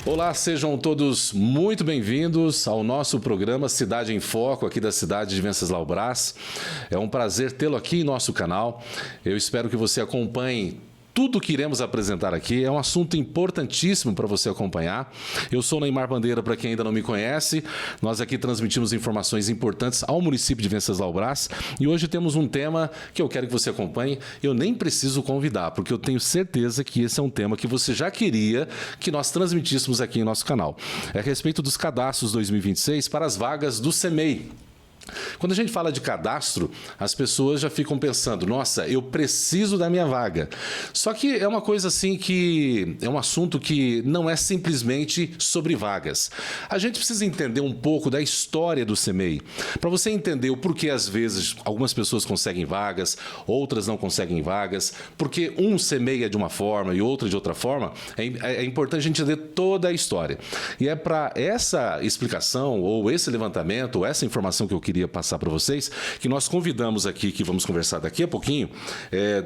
Olá, sejam todos muito bem-vindos ao nosso programa Cidade em Foco, aqui da cidade de Venceslau Braz. É um prazer tê-lo aqui em nosso canal. Eu espero que você acompanhe tudo que iremos apresentar aqui. É um assunto importantíssimo para você acompanhar. Eu sou Neymar Bandeira, para quem ainda não me conhece. Nós aqui transmitimos informações importantes ao município de Venceslau Braz. E hoje temos um tema que eu quero que você acompanhe. Eu nem preciso convidar, porque eu tenho certeza que esse é um tema que você já queria que nós transmitíssemos aqui em nosso canal. É a respeito dos cadastros 2026 para as vagas do CEMEI. Quando a gente fala de cadastro, as pessoas já ficam pensando, nossa, eu preciso da minha vaga. Só que é uma coisa assim que é um assunto que não é simplesmente sobre vagas. A gente precisa entender um pouco da história do CEMEI, para você entender o porquê às vezes algumas pessoas conseguem vagas, outras não conseguem vagas, porque um CEMEI é de uma forma e outro de outra forma. É importante a gente entender toda a história. E é para essa explicação, ou esse levantamento, ou essa informação que eu queria passar para vocês, que nós convidamos aqui, que vamos conversar daqui a pouquinho,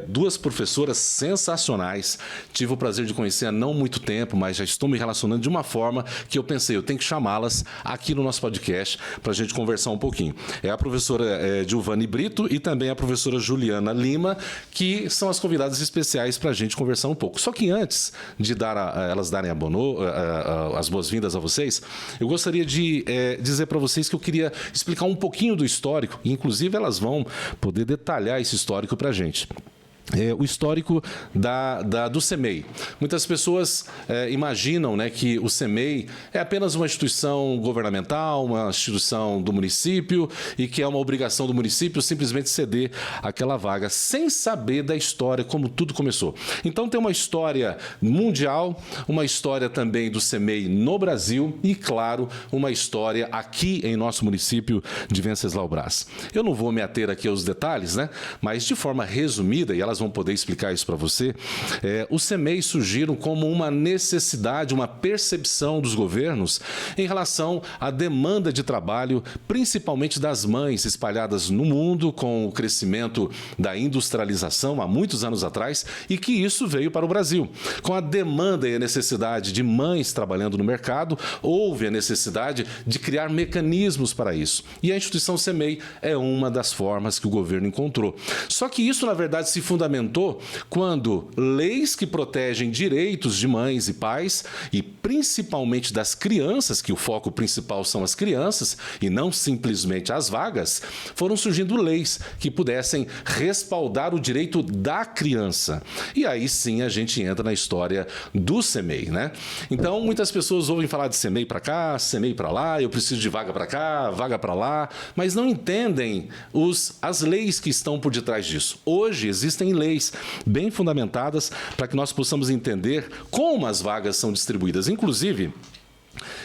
duas professoras sensacionais. Tive o prazer de conhecer há não muito tempo, mas já estou me relacionando de uma forma que eu pensei, eu tenho que chamá-las aqui no nosso podcast para a gente conversar um pouquinho. É a professora Giovani Brito e também a professora Juliana Lima, que são as convidadas especiais para a gente conversar um pouco. Só que antes de elas darem as boas-vindas a vocês, eu gostaria de dizer para vocês que eu queria explicar um pouquinho do histórico, e inclusive elas vão poder detalhar esse histórico para a gente. O histórico do CEMEI. Muitas pessoas imaginam, né, que o CEMEI é apenas uma instituição governamental, uma instituição do município e que é uma obrigação do município simplesmente ceder aquela vaga, sem saber da história, como tudo começou. Então tem uma história mundial, uma história também do CEMEI no Brasil e, claro, uma história aqui em nosso município de Venceslau Braz. Eu não vou me ater aqui aos detalhes, né, mas de forma resumida, e elas vão poder explicar isso para você, os CEMEI surgiram como uma necessidade, uma percepção dos governos em relação à demanda de trabalho, principalmente das mães espalhadas no mundo com o crescimento da industrialização há muitos anos atrás, e que isso veio para o Brasil. Com a demanda e a necessidade de mães trabalhando no mercado, houve a necessidade de criar mecanismos para isso. E a instituição CEMEI é uma das formas que o governo encontrou. Só que isso, na verdade, se fundamentou quando leis que protegem direitos de mães e pais, e principalmente das crianças, que o foco principal são as crianças e não simplesmente as vagas, foram surgindo leis que pudessem respaldar o direito da criança. E aí sim a gente entra na história do CEMEI, né? Então muitas pessoas ouvem falar de CEMEI para cá, CEMEI para lá, eu preciso de vaga para cá, vaga para lá, mas não entendem as leis que estão por detrás disso. Hoje existem leis bem fundamentadas para que nós possamos entender como as vagas são distribuídas. Inclusive,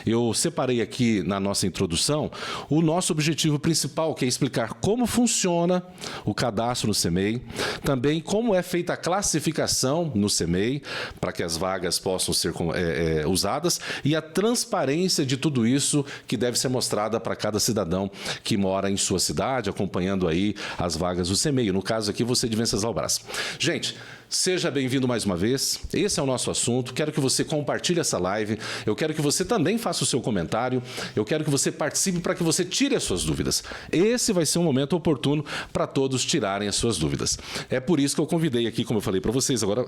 eu separei aqui na nossa introdução o nosso objetivo principal, que é explicar como funciona o cadastro no CEMEI, também como é feita a classificação no CEMEI, para que as vagas possam ser usadas, e a transparência de tudo isso que deve ser mostrada para cada cidadão que mora em sua cidade, acompanhando aí as vagas do CEMEI. No caso aqui, você de Venceslau Braz. Gente, seja bem-vindo mais uma vez. Esse é o nosso assunto. Quero que você compartilhe essa live. Eu quero que você também faça o seu comentário. Eu quero que você participe para que você tire as suas dúvidas. Esse vai ser um momento oportuno para todos tirarem as suas dúvidas. É por isso que eu convidei aqui, como eu falei para vocês agora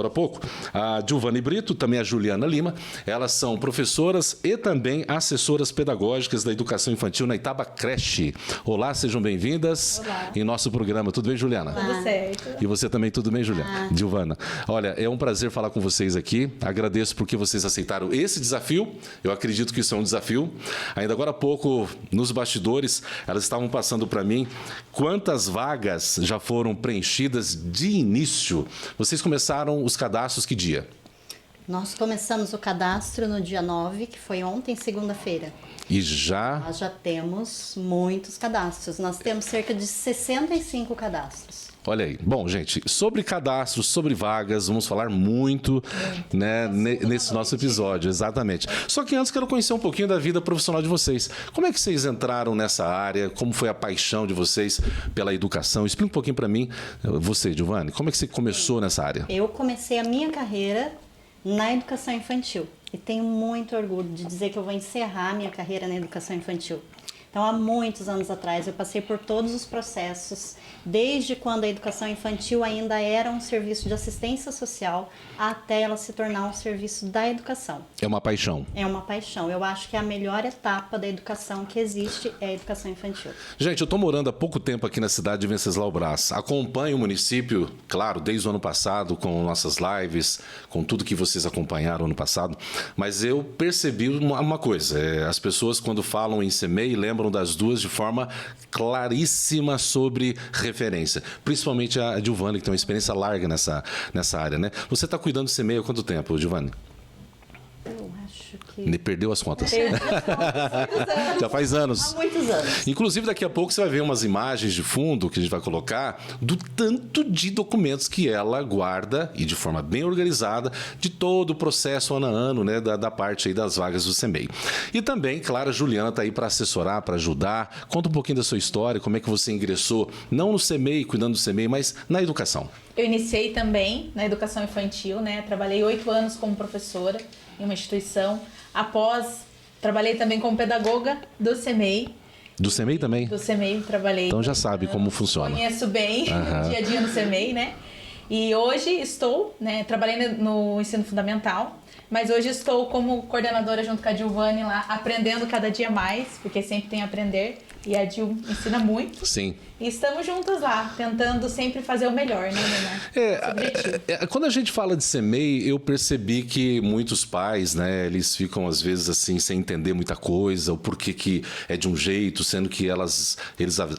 há pouco, a Giovani Brito, também a Juliana Lima. Elas são professoras e também assessoras pedagógicas da educação infantil na Itaba Creche. Olá, sejam bem-vindas. Olá. Em nosso programa. Tudo bem, Juliana? Tudo certo. E você também, tudo bem, Juliana? Giovana, olha, é um prazer falar com vocês aqui. Agradeço porque vocês aceitaram esse desafio. Eu acredito que isso é um desafio. Ainda agora há pouco, nos bastidores, elas estavam passando para mim quantas vagas já foram preenchidas de início. Vocês começaram os cadastros que dia? Nós começamos o cadastro no dia 9, que foi ontem, segunda-feira. E já... Nós já temos muitos cadastros. Nós temos cerca de 65 cadastros. Olha aí. Bom, gente, sobre cadastros, sobre vagas, vamos falar muito, né, nesse nosso episódio, exatamente. Só que antes quero conhecer um pouquinho da vida profissional de vocês. Como é que vocês entraram nessa área? Como foi a paixão de vocês pela educação? Explica um pouquinho para mim, você, Giovanni, como é que você começou nessa área? Eu comecei a minha carreira na educação infantil e tenho muito orgulho de dizer que eu vou encerrar a minha carreira na educação infantil. Então, há muitos anos atrás, eu passei por todos os processos, desde quando a educação infantil ainda era um serviço de assistência social, até ela se tornar um serviço da educação. É uma paixão. É uma paixão. Eu acho que a melhor etapa da educação que existe é a educação infantil. Gente, eu estou morando há pouco tempo aqui na cidade de Venceslau Braz. Acompanho o município, claro, desde o ano passado, com nossas lives, com tudo que vocês acompanharam ano passado, mas eu percebi uma coisa, as pessoas quando falam em CEMEI lembram das duas de forma claríssima sobre referência, principalmente a Giovanni, que tem uma experiência larga nessa área, né? Você está cuidando do CEMEI há quanto tempo, Giovanni? Eu acho que... Perdeu as contas. Já faz anos. Há muitos anos. Inclusive, daqui a pouco você vai ver umas imagens de fundo que a gente vai colocar do tanto de documentos que ela guarda e de forma bem organizada de todo o processo ano a ano, né, da parte aí das vagas do CEMEI. E também, claro, a Juliana está aí para assessorar, para ajudar. Conta um pouquinho da sua história, como é que você ingressou, não no CEMEI, cuidando do CEMEI, mas na educação. Eu iniciei também na educação infantil, né? Trabalhei 8 anos como professora em uma instituição. Após, trabalhei também como pedagoga do CEMEI. Do CEMEI também? Do CEMEI trabalhei. Então já sabe como funciona. Conheço bem o dia a dia no CEMEI, né? E hoje estou, né? Trabalhei no ensino fundamental, mas hoje estou como coordenadora junto com a Giovanni lá, aprendendo cada dia mais, porque sempre tem a aprender. E a Gil ensina muito. Sim. E estamos juntos lá, tentando sempre fazer o melhor, né, Neymar? Quando a gente fala de CEMEI, eu percebi que muitos pais, né, eles ficam às vezes assim, sem entender muita coisa, o porquê que é de um jeito, sendo que eles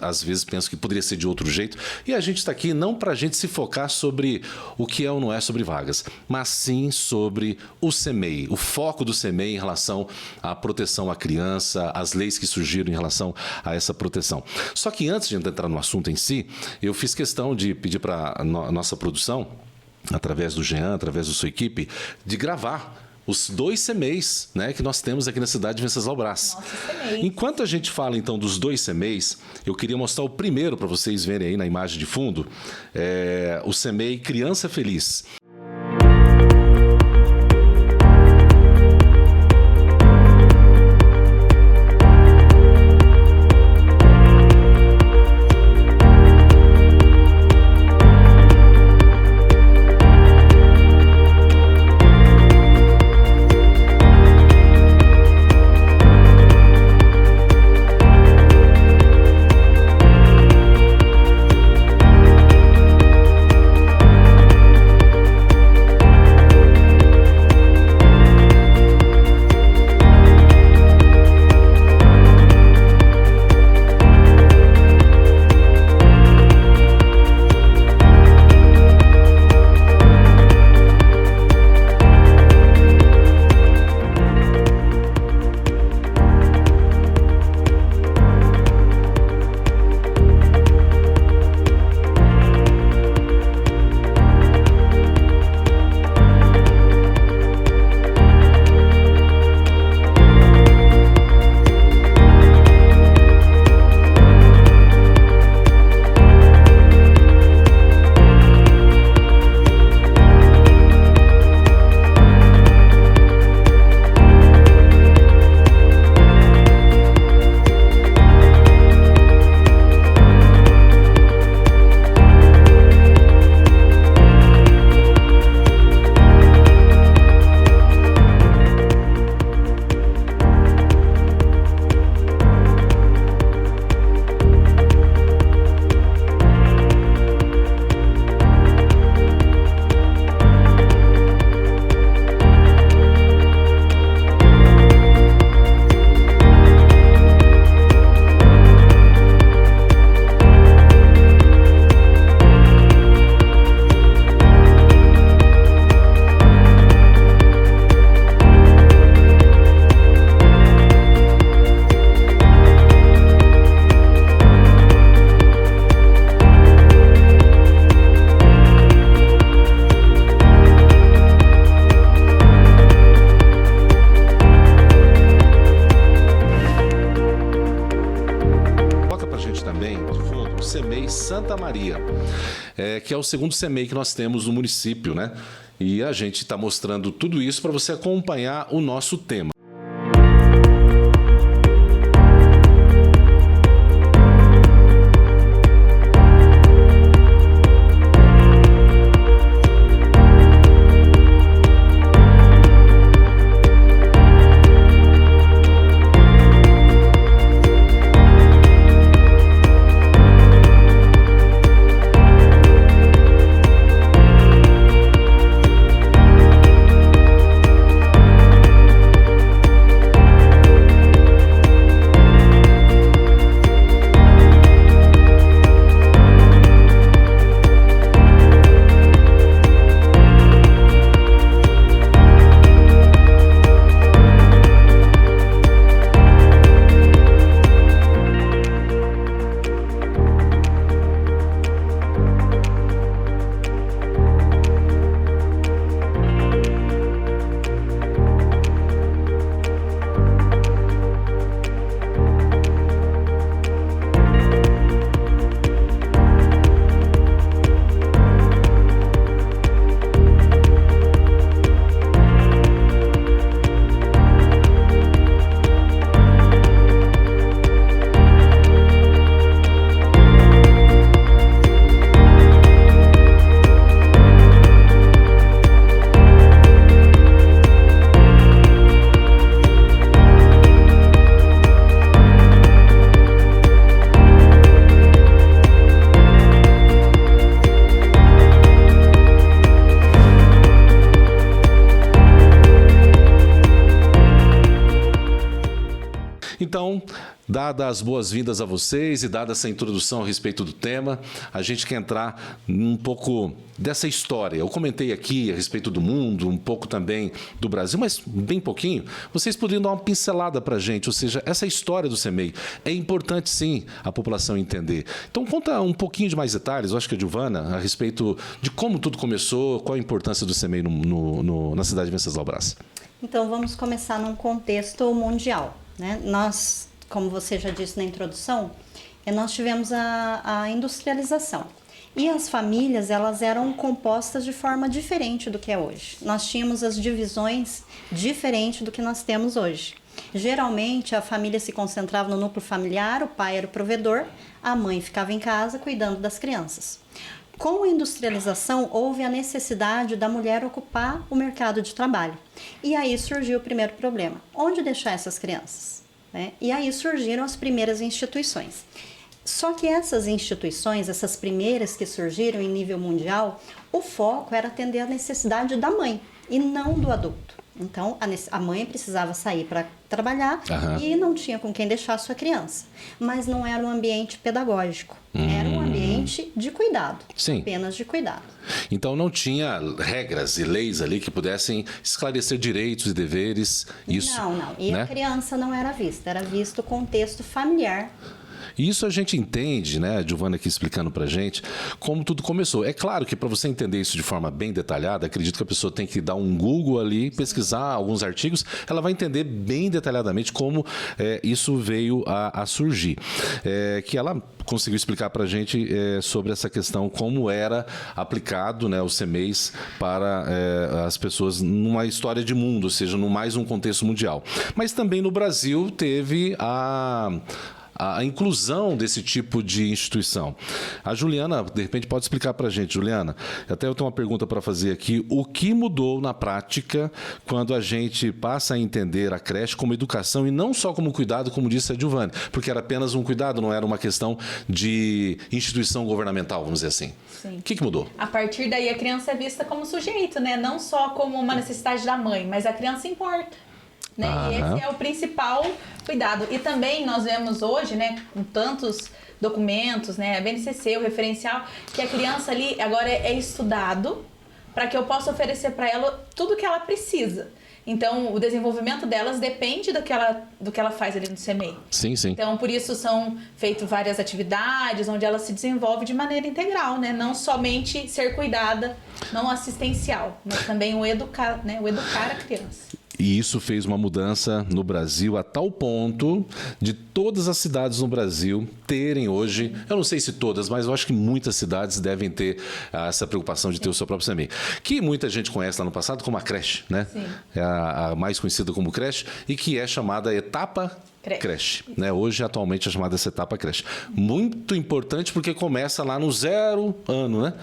às vezes pensam que poderia ser de outro jeito. E a gente está aqui não para a gente se focar sobre o que é ou não é sobre vagas, mas sim sobre o CEMEI, o foco do CEMEI em relação à proteção à criança, as leis que surgiram em relação a essa proteção. Só que antes de entrar no assunto em si, eu fiz questão de pedir para a nossa produção, através do Jean, através da sua equipe, de gravar os 2 CEMEIs, né, que nós temos aqui na cidade de Venceslau Braz. Enquanto a gente fala então dos 2 CEMEIs, eu queria mostrar o primeiro para vocês verem aí na imagem de fundo, o CEMEI Criança Feliz. que é o segundo CEMEI que nós temos no município, né? E a gente está mostrando tudo isso para você acompanhar o nosso tema. Então, dadas as boas-vindas a vocês e dada essa introdução a respeito do tema, a gente quer entrar um pouco dessa história. Eu comentei aqui a respeito do mundo, um pouco também do Brasil, mas bem pouquinho. Vocês poderiam dar uma pincelada para a gente, ou seja, essa história do CEMEI. É importante, sim, a população entender. Então, conta um pouquinho de mais detalhes, eu acho que a Giovana, a respeito de como tudo começou, qual a importância do CEMEI na cidade de Venceslau Braz. Então, vamos começar num contexto mundial, né? Nós, como você já disse na introdução, nós tivemos a industrialização. E as famílias, elas eram compostas de forma diferente do que é hoje. Nós tínhamos as divisões diferentes do que nós temos hoje. Geralmente, a família se concentrava no núcleo familiar, o pai era o provedor, a mãe ficava em casa cuidando das crianças. Com a industrialização, houve a necessidade da mulher ocupar o mercado de trabalho. E aí surgiu o primeiro problema: onde deixar essas crianças? E aí surgiram as primeiras instituições. Só que essas instituições, essas primeiras que surgiram em nível mundial, o foco era atender a necessidade da mãe e não do adulto. Então, a mãe precisava sair para trabalhar e não tinha com quem deixar a sua criança. Mas não era um ambiente pedagógico, era um ambiente de cuidado, Sim. Apenas de cuidado. Então não tinha regras e leis ali que pudessem esclarecer direitos e deveres. Isso, Não. E né? a criança não era vista, era visto o contexto familiar. Isso a gente entende, né, a Giovana aqui explicando pra gente, como tudo começou. É claro que para você entender isso de forma bem detalhada, acredito que a pessoa tem que dar um Google ali, pesquisar alguns artigos, ela vai entender bem detalhadamente como isso veio a surgir. Que ela conseguiu explicar pra gente sobre essa questão, como era aplicado, né, os CEMEIs para as pessoas numa história de mundo, ou seja, no mais um contexto mundial. Mas também no Brasil teve a inclusão desse tipo de instituição. A Juliana, de repente, pode explicar para a gente. Juliana, até eu tenho uma pergunta para fazer aqui. O que mudou na prática quando a gente passa a entender a creche como educação e não só como cuidado, como disse a Giovana? Porque era apenas um cuidado, não era uma questão de instituição governamental, vamos dizer assim. Sim. O que mudou? A partir daí, a criança é vista como sujeito, né? Não só como uma necessidade da mãe, mas a criança importa. Né? E esse é o principal cuidado. E também nós vemos hoje, né, com tantos documentos, né, a BNCC, o referencial, que a criança ali agora é estudado para que eu possa oferecer para ela tudo que ela precisa. Então, o desenvolvimento delas depende do que ela faz ali no CEMEI. Sim, sim. Então, por isso são feitas várias atividades onde ela se desenvolve de maneira integral, né? Não somente ser cuidada, não assistencial, mas também o educar, né? O educar a criança. E isso fez uma mudança no Brasil a tal ponto de todas as cidades no Brasil terem hoje, eu não sei se todas, mas eu acho que muitas cidades devem ter essa preocupação de ter o seu próprio CMEI. Que muita gente conhece lá no passado como a creche, né? Sim. É a mais conhecida como creche e que é chamada etapa creche, né? Hoje, atualmente, é chamada essa etapa creche. Muito importante porque começa lá no 0 ano, né?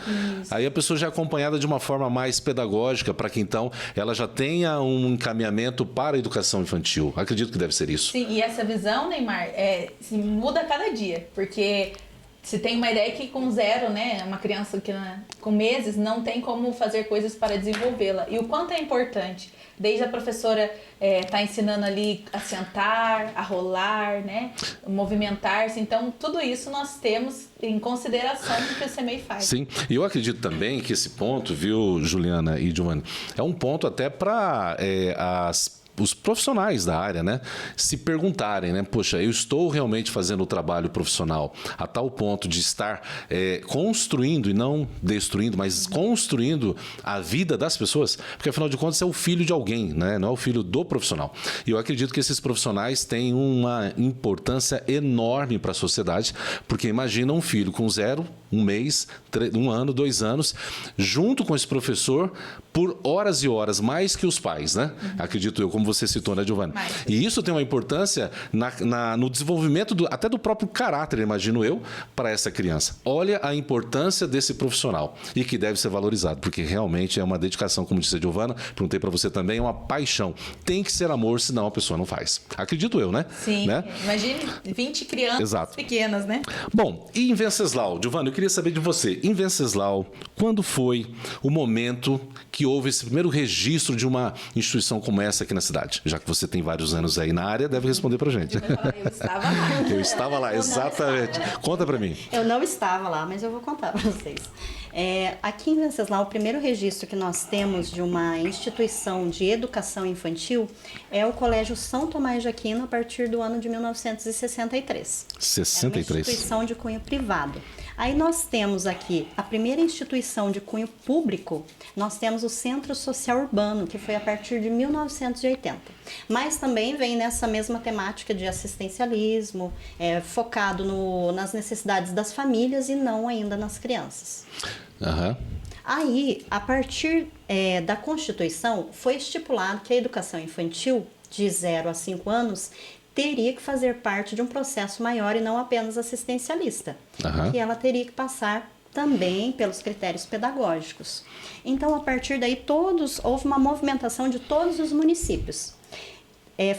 Isso. Aí a pessoa já é acompanhada de uma forma mais pedagógica para que, então, ela já tenha um encaminhamento para a educação infantil. Acredito que deve ser isso. Sim, e essa visão, Neymar, muda a cada dia, porque se tem uma ideia que com 0, né, uma criança que com meses não tem como fazer coisas para desenvolvê-la. E o quanto é importante, desde a professora tá ensinando ali a sentar, a rolar, né, movimentar-se. Então, tudo isso nós temos em consideração do que o CMEI faz. Sim, e eu acredito também que esse ponto, viu, Juliana e Giovanni, é um ponto até para os profissionais da área, né, se perguntarem, né, poxa, eu estou realmente fazendo o trabalho profissional a tal ponto de estar construindo, e não destruindo, mas construindo a vida das pessoas, porque afinal de contas é o filho de alguém, né, não é o filho do profissional. E eu acredito que esses profissionais têm uma importância enorme para a sociedade, porque imagina um filho com 0, 1 mês, 1 ano, 2 anos, junto com esse professor por horas e horas, mais que os pais, né? Acredito eu, como você citou, né, Giovanni? E isso tem uma importância no desenvolvimento até do próprio caráter, imagino eu, para essa criança. Olha a importância desse profissional e que deve ser valorizado, porque realmente é uma dedicação, como disse a Giovanna, perguntei para você também, é uma paixão. Tem que ser amor, senão a pessoa não faz. Acredito eu, né? Sim, né? Imagine 20 crianças pequenas, né? Bom, e em Venceslau, Giovanna, eu queria saber de você. Em Venceslau, quando foi o momento que houve esse primeiro registro de uma instituição como essa aqui na cidade? Já que você tem vários anos aí na área, deve responder pra gente. Eu estava lá. Eu estava lá, exatamente. Conta pra mim. Eu não estava lá, mas eu vou contar pra vocês. Aqui em Venceslau, o primeiro registro que nós temos de uma instituição de educação infantil é o Colégio São Tomás de Aquino, a partir do ano de 1963. 63. É uma instituição de cunho privado. Aí nós temos aqui a primeira instituição de cunho público, nós temos o Centro Social Urbano, que foi a partir de 1980. Mas também vem nessa mesma temática de assistencialismo, focado nas necessidades das famílias e não ainda nas crianças. Uhum. Aí, a partir da Constituição, foi estipulado que a educação infantil, de 0 a 5 anos, teria que fazer parte de um processo maior e não apenas assistencialista. Uhum. Que ela teria que passar também pelos critérios pedagógicos. Então, a partir daí, houve uma movimentação de todos os municípios,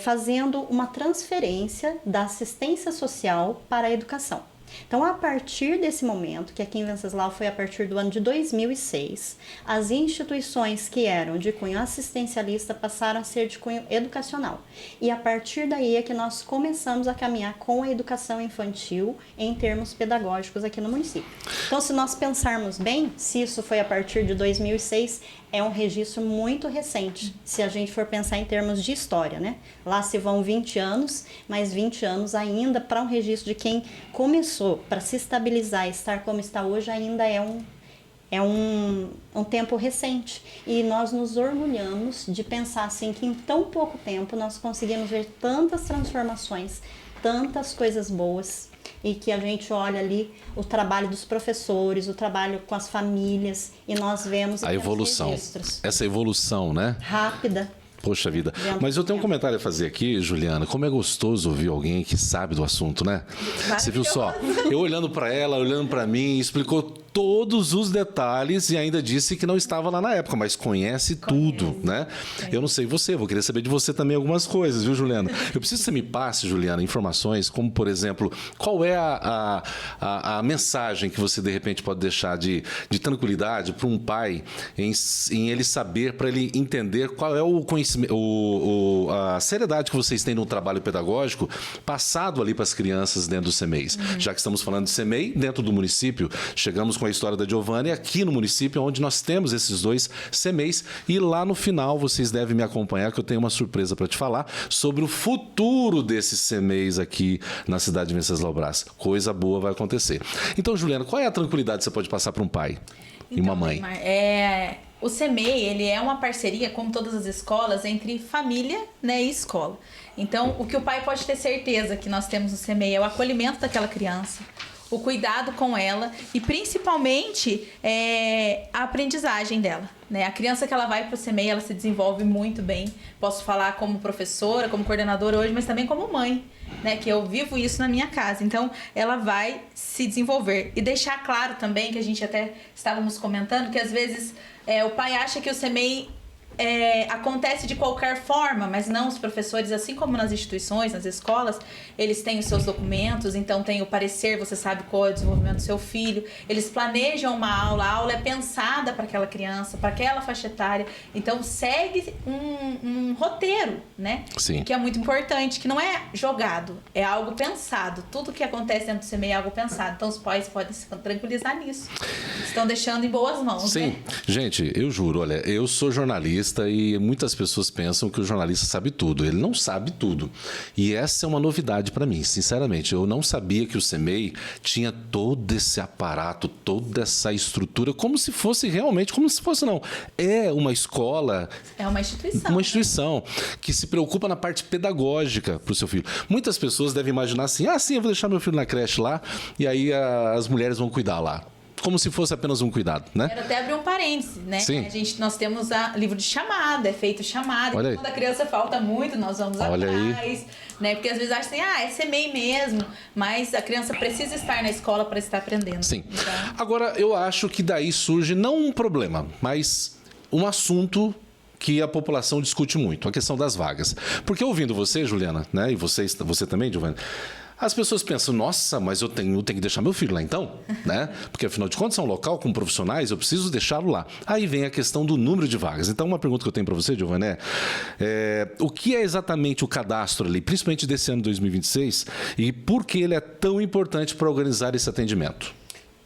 fazendo uma transferência da assistência social para a educação. Então, a partir desse momento, que aqui em Venceslau foi a partir do ano de 2006, as instituições que eram de cunho assistencialista passaram a ser de cunho educacional. E a partir daí é que nós começamos a caminhar com a educação infantil em termos pedagógicos aqui no município. Então, se nós pensarmos bem, se isso foi a partir de 2006, é um registro muito recente, se a gente for pensar em termos de história, né? Lá se vão 20 anos, mas 20 anos ainda para um registro de quem começou, para se estabilizar e estar como está hoje, ainda é um tempo recente. E nós nos orgulhamos de pensar assim que em tão pouco tempo nós conseguimos ver tantas transformações, tantas coisas boas, e que a gente olha ali o trabalho dos professores, o trabalho com as famílias, e nós vemos a evolução, registros. Essa evolução, né? Rápida. Poxa vida. Mas eu tenho um comentário a fazer aqui, Juliana. Como é gostoso ouvir alguém que sabe do assunto, né? Você viu só? Eu olhando para ela, olhando para mim, explicou todos os detalhes e ainda disse que não estava lá na época, mas conhece tudo, né? Eu não sei você, vou querer saber de você também algumas coisas, viu, Juliana? Eu preciso que você me passe, Juliana, informações como, por exemplo, qual é a mensagem que você, de repente, pode deixar de tranquilidade para um pai em ele saber, para ele entender qual é o conhecimento, a seriedade que vocês têm no trabalho pedagógico passado ali para as crianças dentro do CMEIs. Já que estamos falando de CMEI, dentro do município, chegamos com a história da Giovanna aqui no município, onde nós temos esses 2 CMEIs, e lá no final vocês devem me acompanhar, que eu tenho uma surpresa para te falar sobre o futuro desses CMEIs aqui na cidade de Venceslau Braz. Coisa boa vai acontecer. Então, Juliana, qual é a tranquilidade que você pode passar para um pai e uma mãe? O CEMEI, ele é uma parceria, como todas as escolas, entre família, né, e escola. Então, o que o pai pode ter certeza que nós temos no CEMEI é o acolhimento daquela criança, o cuidado com ela e, principalmente, a aprendizagem dela. Né? A criança que ela vai para o CEMEI, ela se desenvolve muito bem. Posso falar como professora, como coordenadora hoje, mas também como mãe, né? Que eu vivo isso na minha casa. Então, ela vai se desenvolver. E deixar claro também, que a gente até estávamos comentando, que às vezes o pai acha que o CEMEI acontece de qualquer forma, mas não, os professores, assim como nas instituições, nas escolas, eles têm os seus documentos, então tem o parecer, você sabe qual é o desenvolvimento do seu filho, eles planejam uma aula, a aula é pensada para aquela criança, para aquela faixa etária, então segue um roteiro, né? Sim. Que é muito importante, que não é jogado, é algo pensado, tudo que acontece dentro do CEMEI é algo pensado, então os pais podem se tranquilizar nisso, estão deixando em boas mãos. Sim, né? Gente, eu juro, olha, eu sou jornalista e muitas pessoas pensam que o jornalista sabe tudo. Ele não sabe tudo. E essa é uma novidade para mim, sinceramente. Eu não sabia que o CEMEI tinha todo esse aparato, toda essa estrutura, como se fosse realmente, como se fosse não. É uma escola. É uma instituição. Uma instituição que se preocupa na parte pedagógica para o seu filho. Muitas pessoas devem imaginar assim, sim, eu vou deixar meu filho na creche lá e aí as mulheres vão cuidar lá. Como se fosse apenas um cuidado, né? Quero até abrir um parênteses, né? Sim. Nós temos livro de chamada, é feito chamada. Olha E aí. quando a criança falta muito, nós vamos Olha atrás. aí. Né? Porque às vezes acham assim, é CEMEI mesmo. Mas a criança precisa estar na escola para estar aprendendo. Sim. Então... Agora, eu acho que daí surge não um problema, mas um assunto que a população discute muito, a questão das vagas. Porque ouvindo você, Juliana, né? E você também, Giovana, as pessoas pensam, nossa, mas eu tenho que deixar meu filho lá então, né? Porque afinal de contas é um local com profissionais, eu preciso deixá-lo lá. Aí vem a questão do número de vagas. Então uma pergunta que eu tenho para você, Giovana, o que é exatamente o cadastro ali, principalmente desse ano 2026, e por que ele é tão importante para organizar esse atendimento?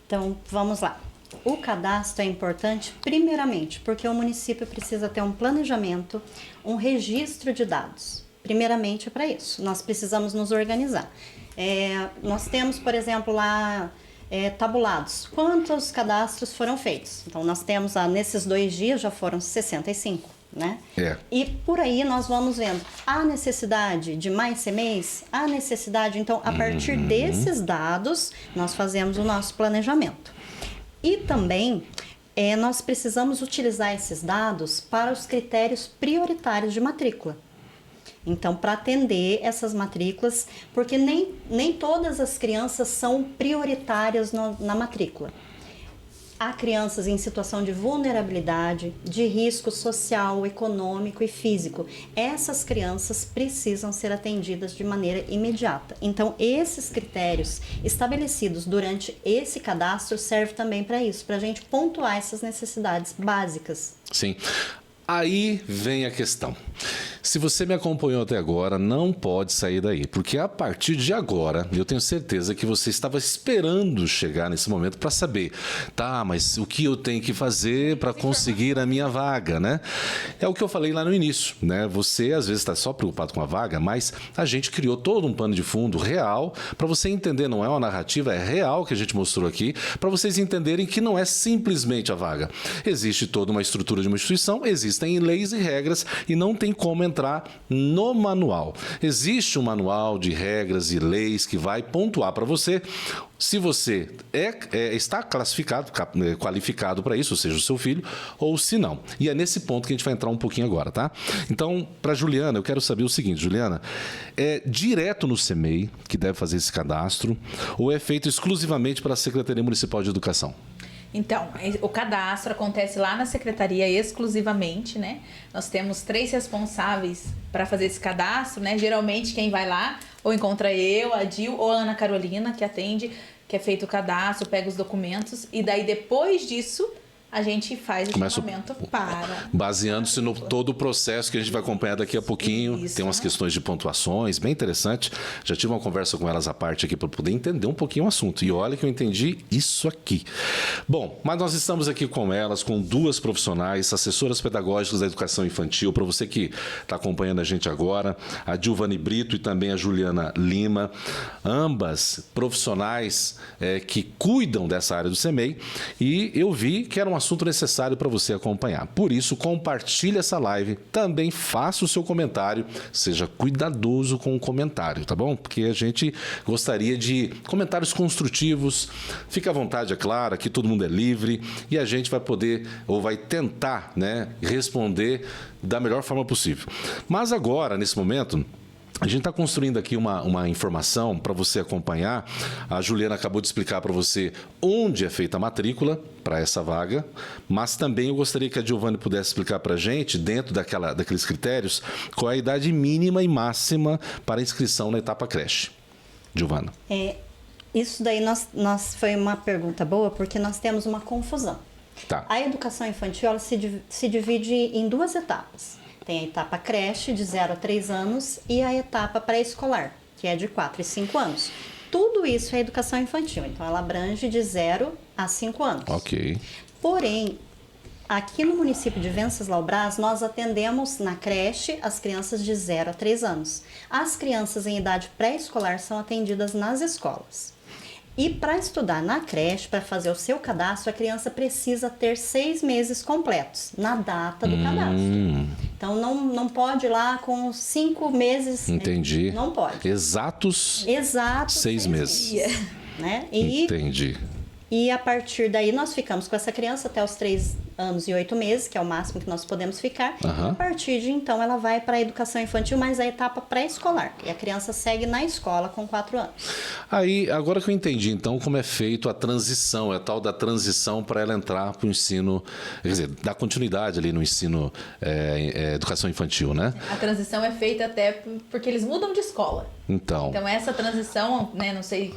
Então, vamos lá. O cadastro é importante, primeiramente, porque o município precisa ter um planejamento, um registro de dados. Primeiramente para isso, nós precisamos nos organizar. Nós temos, por exemplo, lá tabulados. Quantos cadastros foram feitos? Então, nós temos, nesses 2 dias, já foram 65, né? E por aí nós vamos vendo a necessidade de mais CEMEIs, a necessidade, então, a partir desses dados, nós fazemos o nosso planejamento. E também, nós precisamos utilizar esses dados para os critérios prioritários de matrícula. Então, para atender essas matrículas, porque nem todas as crianças são prioritárias na matrícula. Há crianças em situação de vulnerabilidade, de risco social, econômico e físico. Essas crianças precisam ser atendidas de maneira imediata. Então, esses critérios estabelecidos durante esse cadastro servem também para isso, para a gente pontuar essas necessidades básicas. Sim. Aí vem a questão. Se você me acompanhou até agora, não pode sair daí, porque a partir de agora, eu tenho certeza que você estava esperando chegar nesse momento para saber, mas o que eu tenho que fazer para conseguir a minha vaga, né? É o que eu falei lá no início, né? Você às vezes está só preocupado com a vaga, mas a gente criou todo um pano de fundo real para você entender, não é uma narrativa, é real que a gente mostrou aqui, para vocês entenderem que não é simplesmente a vaga. Existe toda uma estrutura de uma instituição, existem leis e regras e não tem como entrar no manual. Existe um manual de regras e leis que vai pontuar para você se você está qualificado para isso, ou seja, o seu filho, ou se não. E é nesse ponto que a gente vai entrar um pouquinho agora, tá? Então, para Juliana, eu quero saber o seguinte, Juliana, é direto no CEMEI que deve fazer esse cadastro ou é feito exclusivamente para a Secretaria Municipal de Educação? Então, o cadastro acontece lá na secretaria exclusivamente, né? Nós temos 3 responsáveis para fazer esse cadastro, né? Geralmente quem vai lá ou encontra eu, a Dil ou a Ana Carolina, que atende, que é feito o cadastro, pega os documentos e daí depois disso a gente faz o chamamento para... Baseando-se no todo o processo que a gente vai acompanhar daqui a pouquinho. Isso, tem umas questões de pontuações, bem interessante. Já tive uma conversa com elas à parte aqui para poder entender um pouquinho o assunto. E olha que eu entendi isso aqui. Bom, mas nós estamos aqui com elas, com 2 profissionais, assessoras pedagógicas da educação infantil. Para você que está acompanhando a gente agora, a Giovane Brito e também a Juliana Lima. Ambas profissionais que cuidam dessa área do CEMEI. E eu vi que era um assunto necessário para você acompanhar. Por isso, compartilhe essa live, também faça o seu comentário, seja cuidadoso com o comentário, tá bom? Porque a gente gostaria de comentários construtivos. Fique à vontade, é claro, aqui todo mundo é livre e a gente vai poder ou vai tentar, né, responder da melhor forma possível. Mas agora, nesse momento, a gente está construindo aqui uma informação para você acompanhar. A Juliana acabou de explicar para você onde é feita a matrícula para essa vaga, mas também eu gostaria que a Giovani pudesse explicar para a gente, dentro daqueles critérios, qual é a idade mínima e máxima para inscrição na etapa creche. Giovana. Isso daí foi uma pergunta boa, porque nós temos uma confusão. Tá. A educação infantil ela se divide em 2 etapas. Tem a etapa creche, de 0 a 3 anos, e a etapa pré-escolar, que é de 4 e 5 anos. Tudo isso é educação infantil, então ela abrange de 0 a 5 anos. Ok. Porém, aqui no município de Venceslau Braz, nós atendemos na creche as crianças de 0 a 3 anos. As crianças em idade pré-escolar são atendidas nas escolas. E para estudar na creche, para fazer o seu cadastro, a criança precisa ter 6 meses completos na data do cadastro. Então, não pode ir lá com 5 meses. Entendi. Não pode. Exatos 6 meses. Né? Entendi. E a partir daí nós ficamos com essa criança até os 3 anos e 8 meses, que é o máximo que nós podemos ficar. Uhum. A partir de então ela vai para a educação infantil, mas a etapa pré-escolar. E a criança segue na escola com 4 anos. Aí, agora que eu entendi, então, como é feito a transição, é a tal da transição para ela entrar para o ensino, quer dizer, dar continuidade ali no ensino educação infantil, né? A transição é feita até porque eles mudam de escola. Então essa transição, né, não sei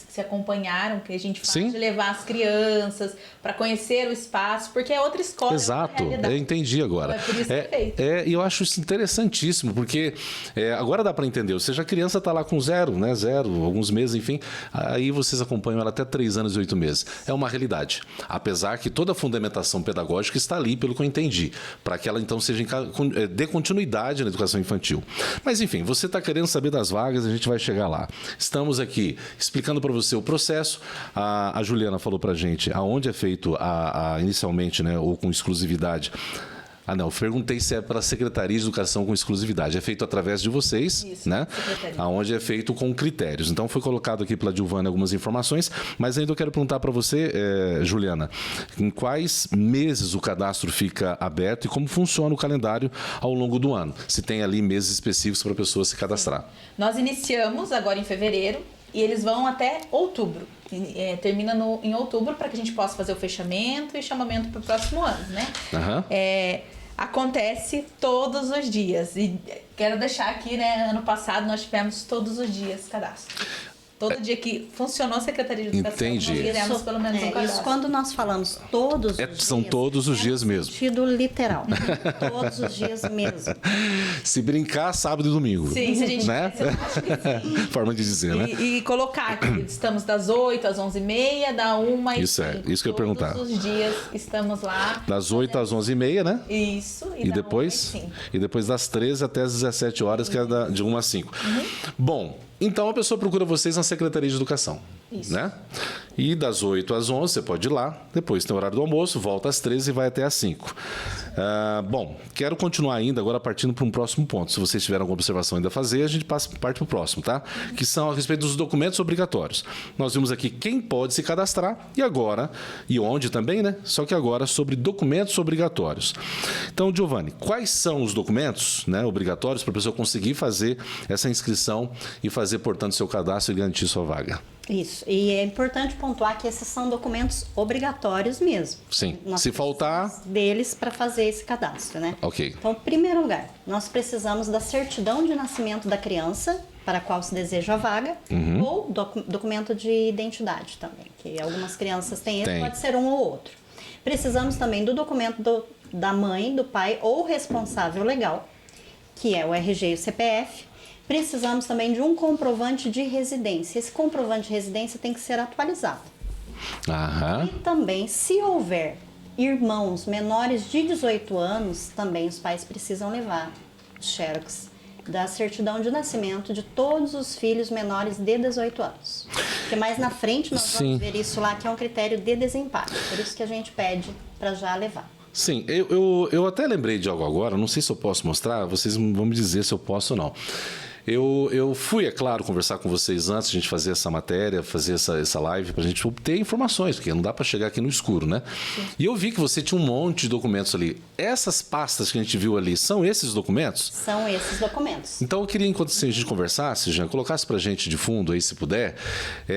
se acompanharam, que a gente faz Sim. de levar as crianças para conhecer o espaço, porque é outra escola. Exato, é outra eu entendi agora. Então, é por isso que é feito. E eu acho isso interessantíssimo, porque agora dá para entender, ou seja, a criança está lá com 0, né, 0, alguns meses, enfim, aí vocês acompanham ela até 3 anos e 8 meses. É uma realidade, apesar que toda a fundamentação pedagógica está ali, pelo que eu entendi, para que ela então dê continuidade na educação infantil. Mas enfim, você está querendo saber das vagas, a gente vai chegar lá. Estamos aqui explicando para você o processo. A Juliana falou para a gente aonde é feito inicialmente, né, ou com exclusividade. Não, eu perguntei se é para a Secretaria de Educação com exclusividade. É feito através de vocês, isso, né? Aonde é feito com critérios. Então, foi colocado aqui pela Giovana algumas informações, mas ainda eu quero perguntar para você, Juliana, em quais meses o cadastro fica aberto e como funciona o calendário ao longo do ano? Se tem ali meses específicos para a pessoa se cadastrar. Nós iniciamos agora em fevereiro e eles vão até outubro. Termina em outubro para que a gente possa fazer o fechamento e chamamento para o próximo ano, né? Uhum. Acontece todos os dias. E quero deixar aqui, né? Ano passado nós tivemos todos os dias cadastro. Todo dia que funcionou a Secretaria de Educação, Entendi. nós fizemos pelo menos um cadastro. Isso quando nós falamos todos os dias. São todos os dias mesmo. No sentido literal. Todos os dias mesmo. Se brincar, sábado e domingo. Sim, se a gente né? acho que sim. Forma de dizer, né? E colocar aqui, estamos das 8 às 11h30, da 1 às Isso 5. isso que eu ia perguntar. Todos os dias estamos lá. Das 8 às 11h30, né? Isso. E depois? E depois das 13 até as 17 horas, que é de 1 às 5. Bom, então a pessoa procura vocês na Secretaria de Educação. Isso. Né? E das 8 às 11 você pode ir lá, depois tem o horário do almoço, volta às 13 e vai até às 5. Bom, quero continuar ainda, agora partindo para um próximo ponto. Se vocês tiverem alguma observação ainda a fazer, a gente parte para o próximo, tá? Que são a respeito dos documentos obrigatórios. Nós vimos aqui quem pode se cadastrar e onde também, né? Só que agora sobre documentos obrigatórios. Então, Giovani, quais são os documentos, né, obrigatórios para a pessoa conseguir fazer essa inscrição e fazer, portanto, seu cadastro e garantir sua vaga? Isso. E é importante pontuar que esses são documentos obrigatórios mesmo. Sim. Nós Se faltar deles para fazer esse cadastro, né? Ok. Então, em primeiro lugar, nós precisamos da certidão de nascimento da criança para a qual se deseja a vaga, ou documento de identidade também, que algumas crianças têm esse, pode ser um ou outro. Precisamos também do documento da mãe, do pai ou responsável legal, que é o RG e o CPF. Precisamos também de um comprovante de residência. Esse comprovante de residência tem que ser atualizado. Aham. E também, se houver irmãos menores de 18 anos, também os pais precisam levar xerox da certidão de nascimento de todos os filhos menores de 18 anos. Porque mais na frente nós vamos ver isso lá, que é um critério de desempate. Por isso que a gente pede para já levar. Sim, eu até lembrei de algo agora, não sei se eu posso mostrar, vocês vão me dizer se eu posso ou não. Eu fui, é claro, conversar com vocês antes de a gente fazer essa matéria, fazer essa live, para a gente obter informações, porque não dá para chegar aqui no escuro, né? Sim. E eu vi que você tinha um monte de documentos ali. Essas pastas que a gente viu ali, são esses documentos? São esses documentos. Então eu queria, enquanto a gente conversasse, Jean, colocasse para a gente de fundo aí, se puder,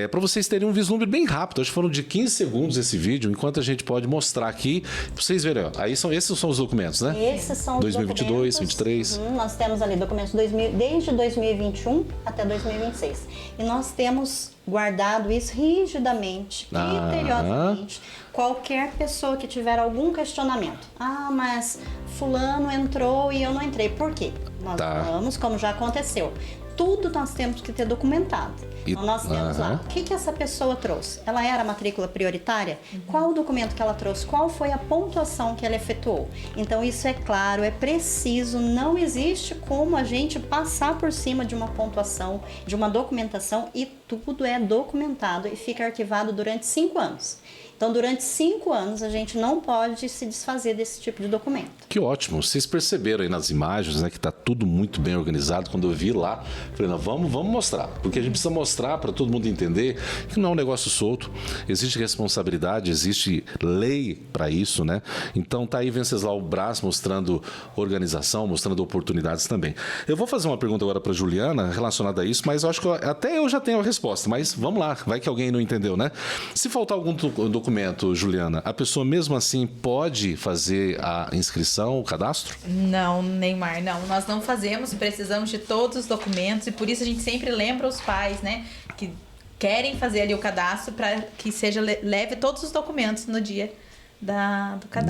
para vocês terem um vislumbre bem rápido. Acho que foram de 15 segundos esse vídeo, enquanto a gente pode mostrar aqui, para vocês verem. Ó, aí esses são os documentos, né? Esses são os 2022, documentos. 2023. Nós temos ali documentos desde 2021 até 2026. E nós temos guardado isso rigidamente, criteriosamente. Qualquer pessoa que tiver algum questionamento. Ah, mas fulano entrou e eu não entrei. Por quê? Nós vamos, como já aconteceu. Tudo nós temos que ter documentado. Então, nós temos lá, o que essa pessoa trouxe? Ela era matrícula prioritária? Qual o documento que ela trouxe? Qual foi a pontuação que ela efetuou? Então, isso é claro, é preciso, não existe como a gente passar por cima de uma pontuação, de uma documentação, e tudo é documentado e fica arquivado durante 5 anos. Então, durante 5 anos, a gente não pode se desfazer desse tipo de documento. Que ótimo. Vocês perceberam aí nas imagens, né, que está tudo muito bem organizado. Quando eu vi lá, falei, não, vamos mostrar. Porque a gente precisa mostrar para todo mundo entender que não é um negócio solto. Existe responsabilidade, existe lei para isso, né? Então, tá aí Venceslau Braz mostrando organização, mostrando oportunidades também. Eu vou fazer uma pergunta agora para Juliana relacionada a isso, mas eu acho que até eu já tenho a resposta. Mas vamos lá, vai que alguém não entendeu, né? Se faltar algum documento, Juliana, a pessoa mesmo assim pode fazer a inscrição, o cadastro? Não, Neymar, não. Nós não fazemos, precisamos de todos os documentos e por isso a gente sempre lembra os pais, né, que querem fazer ali o cadastro para que seja leve todos os documentos no dia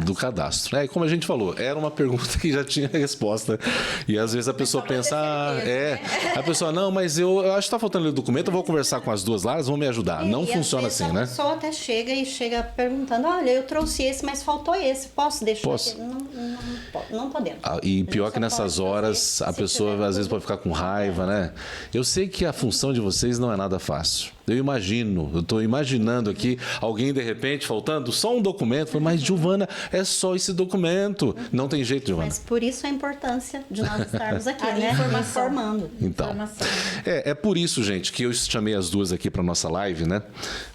do cadastro. E como a gente falou, era uma pergunta que já tinha resposta. E às vezes a pessoa pensa, a pessoa, não, mas eu acho que está faltando o documento, eu vou conversar com as duas lá, elas vão me ajudar. Não funciona assim, né? A pessoa até chega perguntando, olha, eu trouxe esse, mas faltou esse, posso deixar? Posso. Não podemos. E pior que nessas horas, a pessoa às vezes pode ficar com raiva, né? Eu sei que a função de vocês não é nada fácil. Eu estou imaginando aqui alguém de repente faltando só um documento, mas Giovana, é só esse documento. Não tem jeito, Giovana. Mas por isso a importância de nós estarmos aqui, né? Informando. Então, é por isso, gente, que eu chamei as duas aqui para nossa live, né?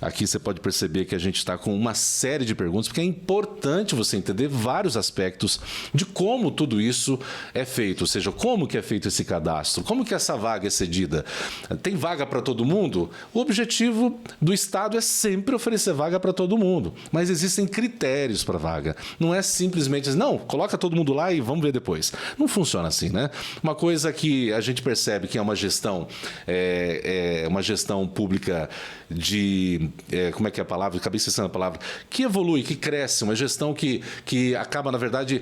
Aqui você pode perceber que a gente está com uma série de perguntas, porque é importante você entender vários aspectos de como tudo isso é feito, ou seja, como que é feito esse cadastro, como que essa vaga é cedida. Tem vaga para todo mundo? O objetivo do Estado é sempre oferecer vaga para todo mundo, mas existem critérios para vaga. Não é simplesmente, não, coloca todo mundo lá e vamos ver depois. Não funciona assim, né? Uma coisa que a gente percebe que é uma gestão, uma gestão pública de, como é que é a palavra? Acabei esquecendo a palavra. Que evolui, que cresce, uma gestão que acaba, na verdade,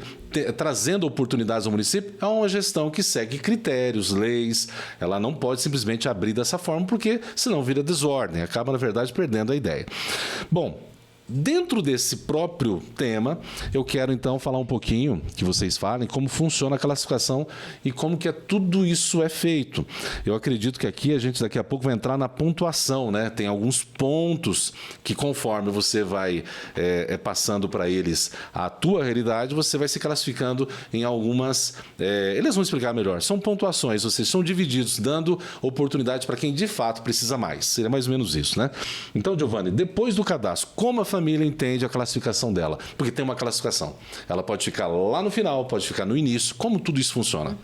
trazendo oportunidades ao município, é uma gestão que segue critérios, leis. Ela não pode simplesmente abrir dessa forma, porque senão vira desordem, acaba, na verdade, perdendo a ideia. Bom, dentro desse próprio tema, eu quero então falar um pouquinho, que vocês falem, como funciona a classificação e como que tudo isso é feito. Eu acredito que aqui a gente daqui a pouco vai entrar na pontuação, né? Tem alguns pontos que conforme você vai passando para eles a tua realidade, você vai se classificando em algumas... eles vão explicar melhor. São pontuações, ou seja, são divididos, dando oportunidade para quem de fato precisa mais. Seria mais ou menos isso, né? Então, Giovanni, depois do cadastro, como a família entende a classificação dela? Porque tem uma classificação. Ela pode ficar lá no final, pode ficar no início. Como tudo isso funciona?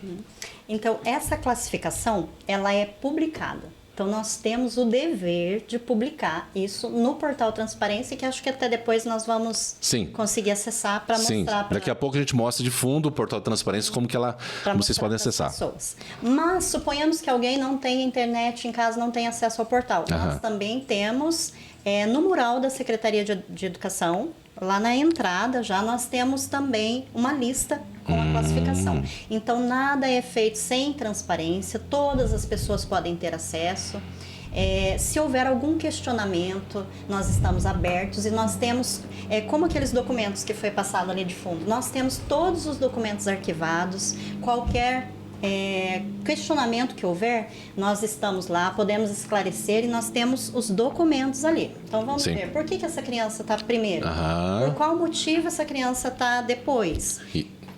Então, essa classificação, ela é publicada. Então, nós temos o dever de publicar isso no portal Transparência, que acho que até depois nós vamos conseguir acessar para mostrar. Daqui a pouco a gente mostra de fundo o portal Transparência, como vocês podem acessar. Mas suponhamos que alguém não tenha internet em casa, não tenha acesso ao portal. Nós também temos no mural da Secretaria de Educação, lá na entrada já nós temos também uma lista com a classificação. Então, nada é feito sem transparência, todas as pessoas podem ter acesso. Se houver algum questionamento, nós estamos abertos e nós temos, como aqueles documentos que foi passado ali de fundo, nós temos todos os documentos arquivados, qualquer questionamento que houver, nós estamos lá, podemos esclarecer e nós temos os documentos ali. Então vamos Sim. ver, por que essa criança está primeiro? Aham. Por qual motivo essa criança está depois?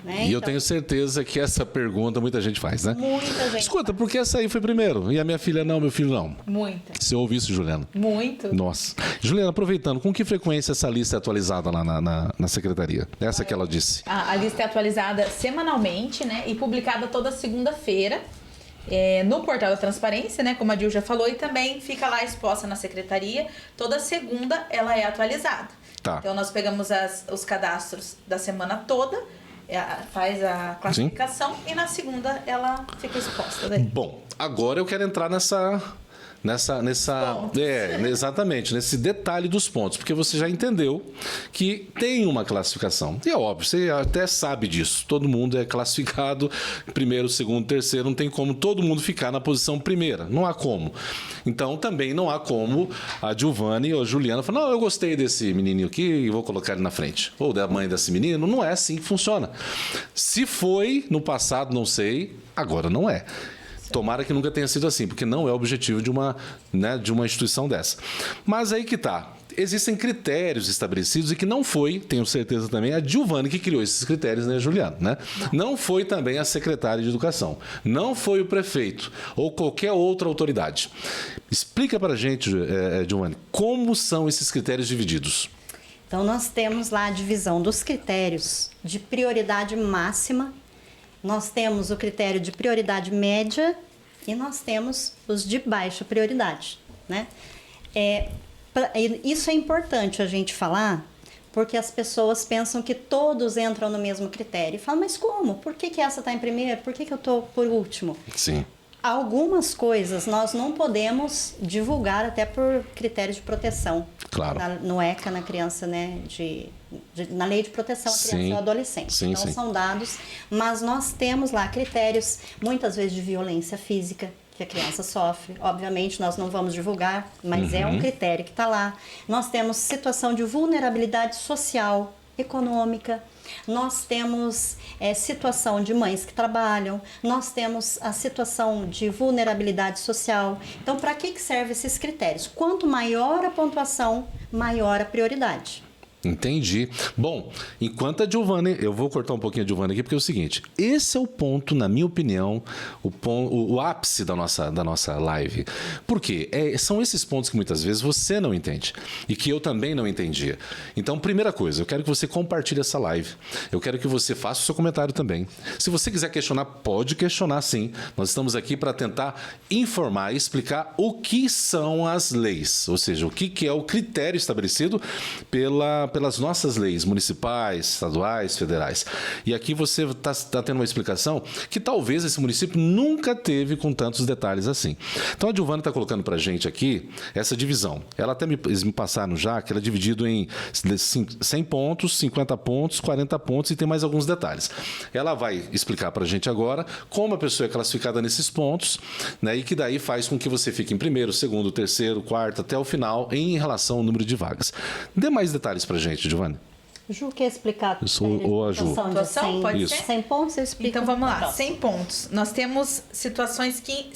Né? E eu Então, tenho certeza que essa pergunta muita gente faz, né? muita gente. Escuta, por que essa aí foi primeiro? E a minha filha não, meu filho não. Muita. Você ouve isso, Juliana? Muito. Nossa. Juliana, aproveitando, com que frequência essa lista é atualizada lá na secretaria? Essa que ela disse. A lista é atualizada semanalmente, né? E publicada toda segunda-feira. No portal da transparência, né, como a Dil já falou, e também fica lá exposta na secretaria. Toda segunda ela é atualizada. Tá. Então nós pegamos os cadastros da semana toda, faz a classificação e na segunda ela fica exposta. Daí. Bom, agora eu quero entrar nessa exatamente, nesse detalhe dos pontos, porque você já entendeu que tem uma classificação. E é óbvio, você até sabe disso. Todo mundo é classificado primeiro, segundo, terceiro, não tem como todo mundo ficar na posição primeira. Não há como. Então também não há como a Giovanni ou a Juliana falar, não, eu gostei desse menininho aqui e vou colocar ele na frente. Ou da mãe desse menino. Não é assim que funciona. Se foi no passado, não sei, agora não é. Tomara que nunca tenha sido assim, porque não é o objetivo de uma instituição dessa. Mas aí que tá. Existem critérios estabelecidos e que não foi, tenho certeza também, a Giovanni que criou esses critérios, né, Juliana? Né? Não foi também a secretária de Educação. Não foi o prefeito ou qualquer outra autoridade. Explica pra gente, Giovanni, como são esses critérios divididos? Então, nós temos lá a divisão dos critérios de prioridade máxima. Nós temos o critério de prioridade média e nós temos os de baixa prioridade, né? Isso é importante a gente falar, porque as pessoas pensam que todos entram no mesmo critério. E falam, mas como? Por que essa está em primeiro? Por que eu estou por último? Sim. Algumas coisas nós não podemos divulgar até por critério de proteção. Claro. No ECA, na criança, né, na Lei de Proteção à Criança e ao Adolescente. Sim, Não sim. são dados, mas nós temos lá critérios, muitas vezes de violência física, que a criança sofre. Obviamente, nós não vamos divulgar, mas é um critério que está lá. Nós temos situação de vulnerabilidade social, econômica. Nós temos situação de mães que trabalham, nós temos a situação de vulnerabilidade social. Então, para que servem esses critérios? Quanto maior a pontuação, maior a prioridade. Entendi. Bom, enquanto a Giovanni, eu vou cortar um pouquinho a Giovanni aqui, porque é o seguinte, esse é o ponto, na minha opinião, o ápice da nossa live. Por quê? São esses pontos que muitas vezes você não entende e que eu também não entendia. Então, primeira coisa, eu quero que você compartilhe essa live. Eu quero que você faça o seu comentário também. Se você quiser questionar, pode questionar sim. Nós estamos aqui para tentar informar e explicar o que são as leis, ou seja, o que é o critério estabelecido pelas nossas leis municipais, estaduais, federais. E aqui você está tendo uma explicação que talvez esse município nunca teve com tantos detalhes assim. Então a Giovanni está colocando para a gente aqui essa divisão. Ela até me passaram já que ela é dividido em 100 pontos, 50 pontos, 40 pontos e tem mais alguns detalhes. Ela vai explicar para a gente agora como a pessoa é classificada nesses pontos, né, e que daí faz com que você fique em primeiro, segundo, terceiro, quarto, até o final em relação ao número de vagas. Dê mais detalhes para a gente, Giovanni. Ju, quer explicar? Ou a Ju. Pontuação, pode ser? 100 pontos, eu explico. Então vamos lá, Próximo. 100 pontos. Nós temos 5 situações que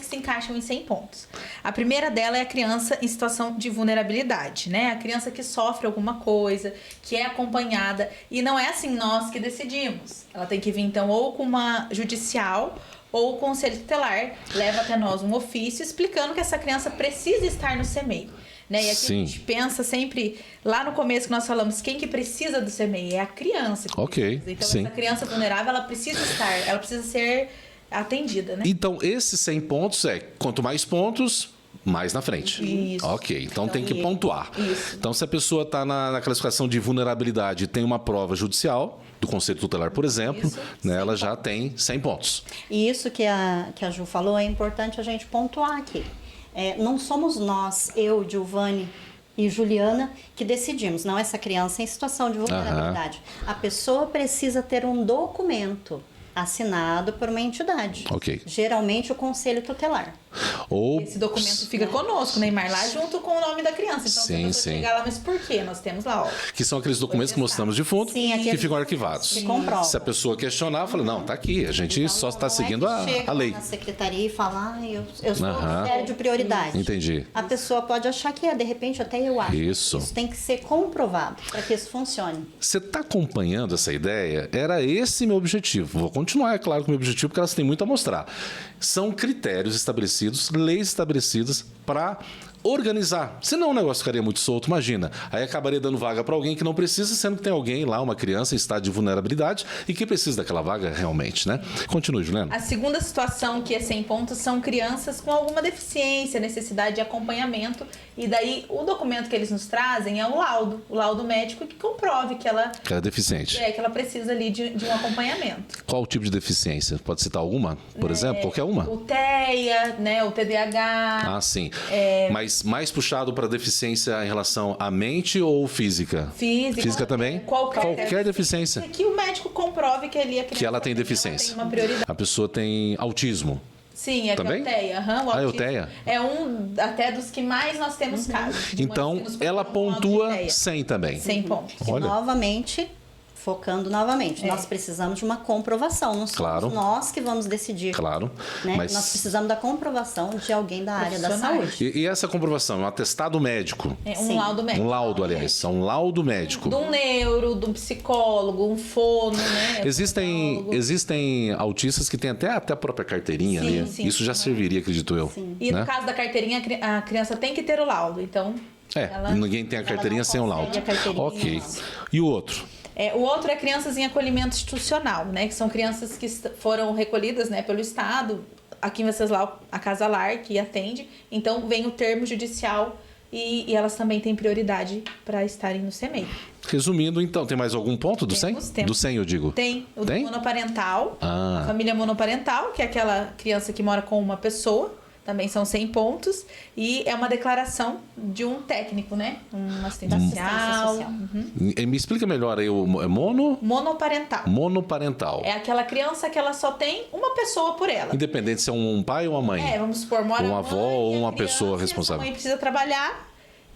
se encaixam em 100 pontos. A primeira dela é a criança em situação de vulnerabilidade, né? A criança que sofre alguma coisa, que é acompanhada. E não é assim nós que decidimos. Ela tem que vir, então, ou com uma judicial ou o conselho tutelar leva até nós um ofício explicando que essa criança precisa estar no CMEI. Né? E aqui Sim. a gente pensa sempre, lá no começo que nós falamos, quem que precisa do CMEI? É a criança. Ok, Então sim. essa criança vulnerável, ela precisa estar, ela precisa ser atendida, né? Então, esses 100 pontos quanto mais pontos, mais na frente. Isso. Ok, então tem que pontuar. Isso. Então, se a pessoa está na classificação de vulnerabilidade e tem uma prova judicial, do Conselho Tutelar, por exemplo, Isso, né, ela já tem 100 pontos. E isso que a Ju falou é importante a gente pontuar aqui. Não somos nós, eu, Giovanni e Juliana, que decidimos. Não, essa criança é em situação de vulnerabilidade. A pessoa precisa ter um documento assinado por uma entidade. Ok. Geralmente o conselho tutelar. Ou Esse documento fica conosco, Neymar, lá junto com o nome da criança. Então, Sim, se a pessoa chegar lá, mas por quê? Nós temos lá, ó. que são aqueles documentos que mostramos de fundo Sim, que aqueles ficam arquivados. que comprovam. Se a pessoa questionar, eu falo, não, tá aqui, a gente Então, só está não seguindo é que chega a lei. na secretaria e fala, eu sou Aham. critério de prioridade. Entendi. A pessoa pode achar que de repente até eu acho. Isso. Isso tem que ser comprovado para que isso funcione. Você está acompanhando essa ideia? Era esse meu objetivo. Vou continuar, é claro, com o meu objetivo, porque elas têm muito a mostrar. São critérios estabelecidos, leis estabelecidas para organizar. Senão o negócio ficaria muito solto, imagina. Aí acabaria dando vaga para alguém que não precisa, sendo que tem alguém lá, uma criança em estado de vulnerabilidade e que precisa daquela vaga realmente, né? Continue, Juliana. A segunda situação que é 100 pontos são crianças com alguma deficiência, necessidade de acompanhamento. E daí o documento que eles nos trazem é o laudo médico que comprove que ela, Que era deficiente. que ela precisa ali de um acompanhamento. Qual o tipo de deficiência? Pode citar alguma? Por exemplo, qualquer uma? O TEA, né, o TDAH. Ah, sim. Mas mais puxado para deficiência em relação à mente ou física? Física. Física também? Qualquer deficiência. Que o médico comprove que ali a criança Que ela tem ela deficiência. tem uma prioridade. A pessoa tem autismo. Sim, é Também? que é o TEA. O Ah, é o autismo TEA? É um até dos que mais nós temos casos. de Então, mães que nos ela procuram com pontua laudo de TEA. 100 também. 100 pontos. E Olha. novamente, focando novamente, nós precisamos de uma comprovação. Não somos Claro. nós que vamos decidir. Claro. Né? Mas... Nós precisamos da comprovação de alguém da área da Profissionais. saúde. E essa comprovação? É um atestado médico? É Sim. um laudo médico. Um laudo, aliás. É um laudo médico. De um neuro, de um psicólogo, um fono, né? Existem autistas que têm até a própria carteirinha Sim, ali. sim. Isso já serviria, acredito eu. E né? no caso da carteirinha, a criança tem que ter o laudo. Então, Ninguém tem a carteirinha sem o laudo. consegue a carteirinha, Ok. não. E o outro? o outro é crianças em acolhimento institucional, né? Que são crianças que foram recolhidas, né, pelo Estado. Aqui em Venceslau, a Casa Lar, que atende. Então, vem o termo judicial e elas também têm prioridade para estarem no CEMEI. Resumindo, então, tem mais algum ponto do 100? Temos. Do 100, eu digo. Tem o Tem? monoparental, Ah. a família monoparental, que é aquela criança que mora com uma pessoa, também são 100 pontos, e é uma declaração de um técnico, né? Um assistente social. social. Me explica melhor aí o Monoparental. monoparental. É aquela criança que ela só tem uma pessoa por ela. Independente se é um pai ou uma mãe. Vamos supor, mora Uma a avó mãe ou e a uma criança, pessoa e essa responsável. mãe precisa trabalhar,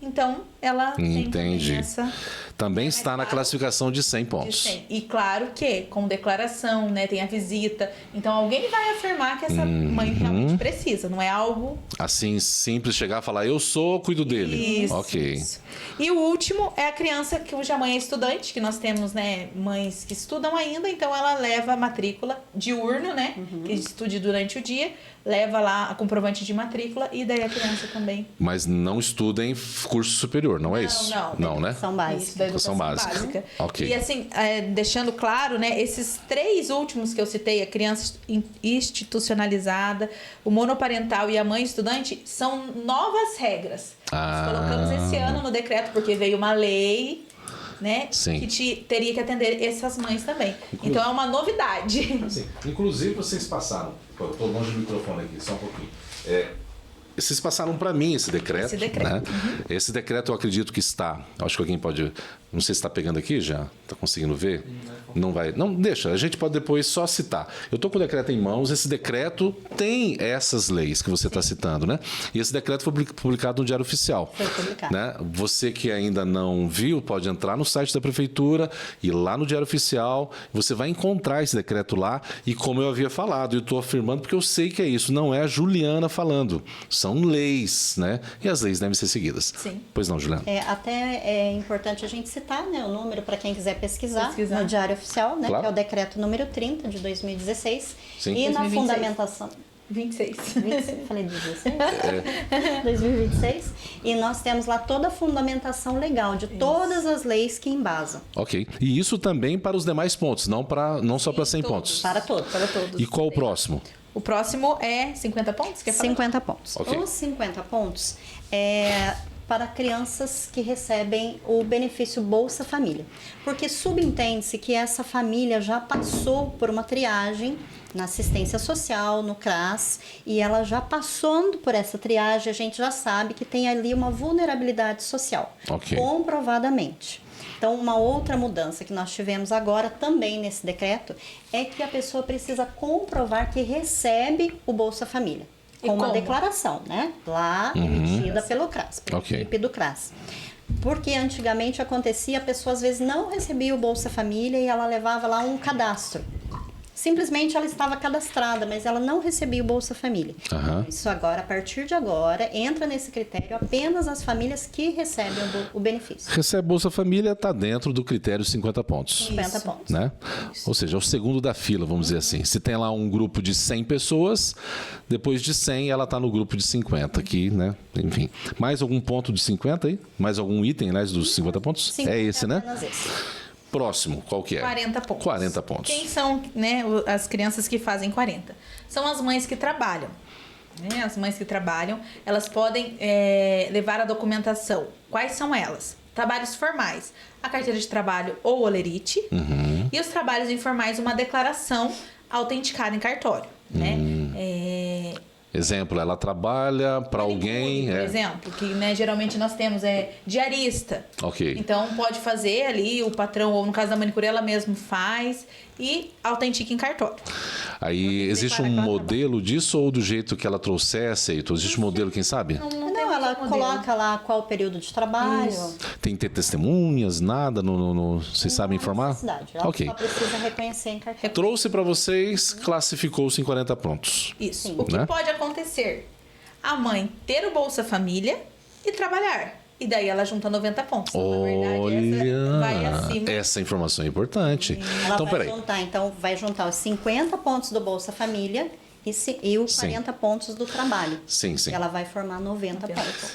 então ela tem Entendi. também essa... Também está na claro, classificação de 100 de pontos. 100. E claro que com declaração, né, tem a visita. Então alguém vai afirmar que essa mãe realmente precisa, não é algo... Assim, simples chegar e falar, eu sou, cuido dele. Isso, Ok. isso. E o último é a criança cuja mãe é estudante, que nós temos, né, mães que estudam ainda, então ela leva a matrícula diurno, né, que estude durante o dia, leva lá a comprovante de matrícula e daí a criança também. Mas não estuda em curso superior, não é isso? Não, né? São básicos. Isso, da educação básica. Ok. E assim, deixando claro, né, esses três últimos que eu citei, a criança institucionalizada, o monoparental e a mãe estudante, são novas regras. Nós colocamos esse ano no decreto, porque veio uma lei, né, Sim. que teria que atender essas mães também. Então é uma novidade. Assim, inclusive, vocês passaram... Estou longe do microfone aqui, só um pouquinho. Vocês passaram para mim esse decreto. Esse decreto. Né? Esse decreto eu acredito que está... Acho que alguém pode... Não sei se está pegando aqui já. Está conseguindo ver? Não vai. Não, deixa. A gente pode depois só citar. Eu estou com o decreto em mãos. Esse decreto tem essas leis que você está citando, né? E esse decreto foi publicado no Diário Oficial. Foi publicado. Né? Você que ainda não viu, pode entrar no site da Prefeitura e lá no Diário Oficial você vai encontrar esse decreto lá. E como eu havia falado, eu estou afirmando porque eu sei que é isso. Não é a Juliana falando. São leis, né? E as leis devem ser seguidas. Sim. Pois não, Juliana? Até é importante a gente citar, né, o número para quem quiser pesquisar no Diário Oficial, né, Claro. que é o decreto número 30 de 2016. Sim. E 2026. na fundamentação... 26. 26, falei 16? 2026. E nós temos lá toda a fundamentação legal de todas as leis que embasam. Ok. E isso também para os demais pontos, não só para 100 todos. pontos. Para todos. Para todos. E qual o próximo? O próximo é 50 pontos? Quer falar? 50 pontos. Ok. Os 50 pontos é para crianças que recebem o benefício Bolsa Família. Porque subentende-se que essa família já passou por uma triagem na assistência social, no CRAS, e ela já passando por essa triagem, a gente já sabe que tem ali uma vulnerabilidade social, Ok. comprovadamente. Então, uma outra mudança que nós tivemos agora também nesse decreto é que a pessoa precisa comprovar que recebe o Bolsa Família. Com uma declaração, né? Lá emitida pelo CRAS, pela equipe do CRAS. Porque antigamente acontecia, a pessoa às vezes não recebia o Bolsa Família e ela levava lá um cadastro. Simplesmente ela estava cadastrada, mas ela não recebia o Bolsa Família. Isso agora, a partir de agora, entra nesse critério apenas as famílias que recebem o benefício. Recebe Bolsa Família, está dentro do critério 50 pontos. 50 pontos. Né? Ou seja, é o segundo da fila, vamos dizer assim. Se tem lá um grupo de 100 pessoas, depois de 100 ela está no grupo de 50 aqui, né? Enfim. Mais algum ponto de 50 aí? Mais algum item, aliás, dos 50 pontos? 50 é esse, né? Apenas esse. Próximo, qual que é? 40 pontos. 40 pontos. Quem são, né, as crianças que fazem 40? São as mães que trabalham. Né? As mães que trabalham, elas podem levar a documentação. Quais são elas? Trabalhos formais, a carteira de trabalho ou olerite. E os trabalhos informais, uma declaração autenticada em cartório. Né? Exemplo, ela trabalha para alguém... Por exemplo, que né, geralmente nós temos diarista. Ok. Então, pode fazer ali, o patrão, ou no caso da manicure, ela mesma faz e autentica em cartório. Aí, existe um modelo disso ou do jeito que ela trouxer, aceito? Existe um modelo, quem sabe? Não, ela coloca lá qual o período de trabalho. Tem que ter testemunhas, nada? Vocês sabem informar? Ela Ok. só precisa reconhecer em cartório. Trouxe para vocês, classificou-se em 40 pontos. Isso. Sim. O que Né? pode acontecer? A mãe ter o Bolsa Família e trabalhar. E daí ela junta 90 pontos. Então, na verdade, essa vai acima. Essa informação é importante. Ela Então, vai peraí. juntar, vai juntar os 50 pontos do Bolsa Família e os 40 pontos do trabalho. Sim, sim. Ela vai formar 90 pontos.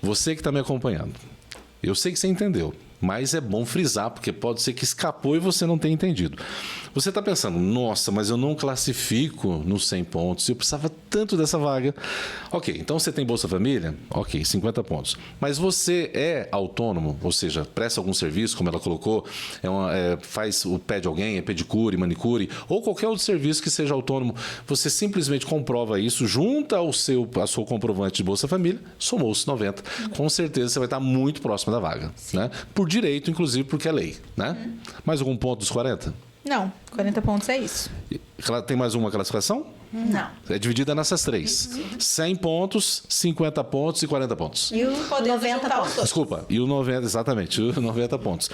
Você que está me acompanhando, eu sei que você entendeu, mas é bom frisar, porque pode ser que escapou e você não tenha entendido. Você está pensando, nossa, mas eu não classifico nos 100 pontos, eu precisava tanto dessa vaga. Ok, então você tem Bolsa Família? Ok, 50 pontos. Mas você é autônomo, ou seja, presta algum serviço, como ela colocou, faz o pé de alguém, é pedicure, manicure, ou qualquer outro serviço que seja autônomo, você simplesmente comprova isso, junta a sua comprovante de Bolsa Família, somou-se 90. Com certeza você vai estar muito próximo da vaga, né? Por direito, inclusive, porque é lei, né? Mais algum ponto dos 40? Não, 40 pontos é isso. Tem mais uma classificação? Não. É dividida nessas três. 100 pontos, 50 pontos e 40 pontos. E o Podemos 90 juntar os pontos. dois. Desculpa, e o 90, exatamente, o 90 pontos.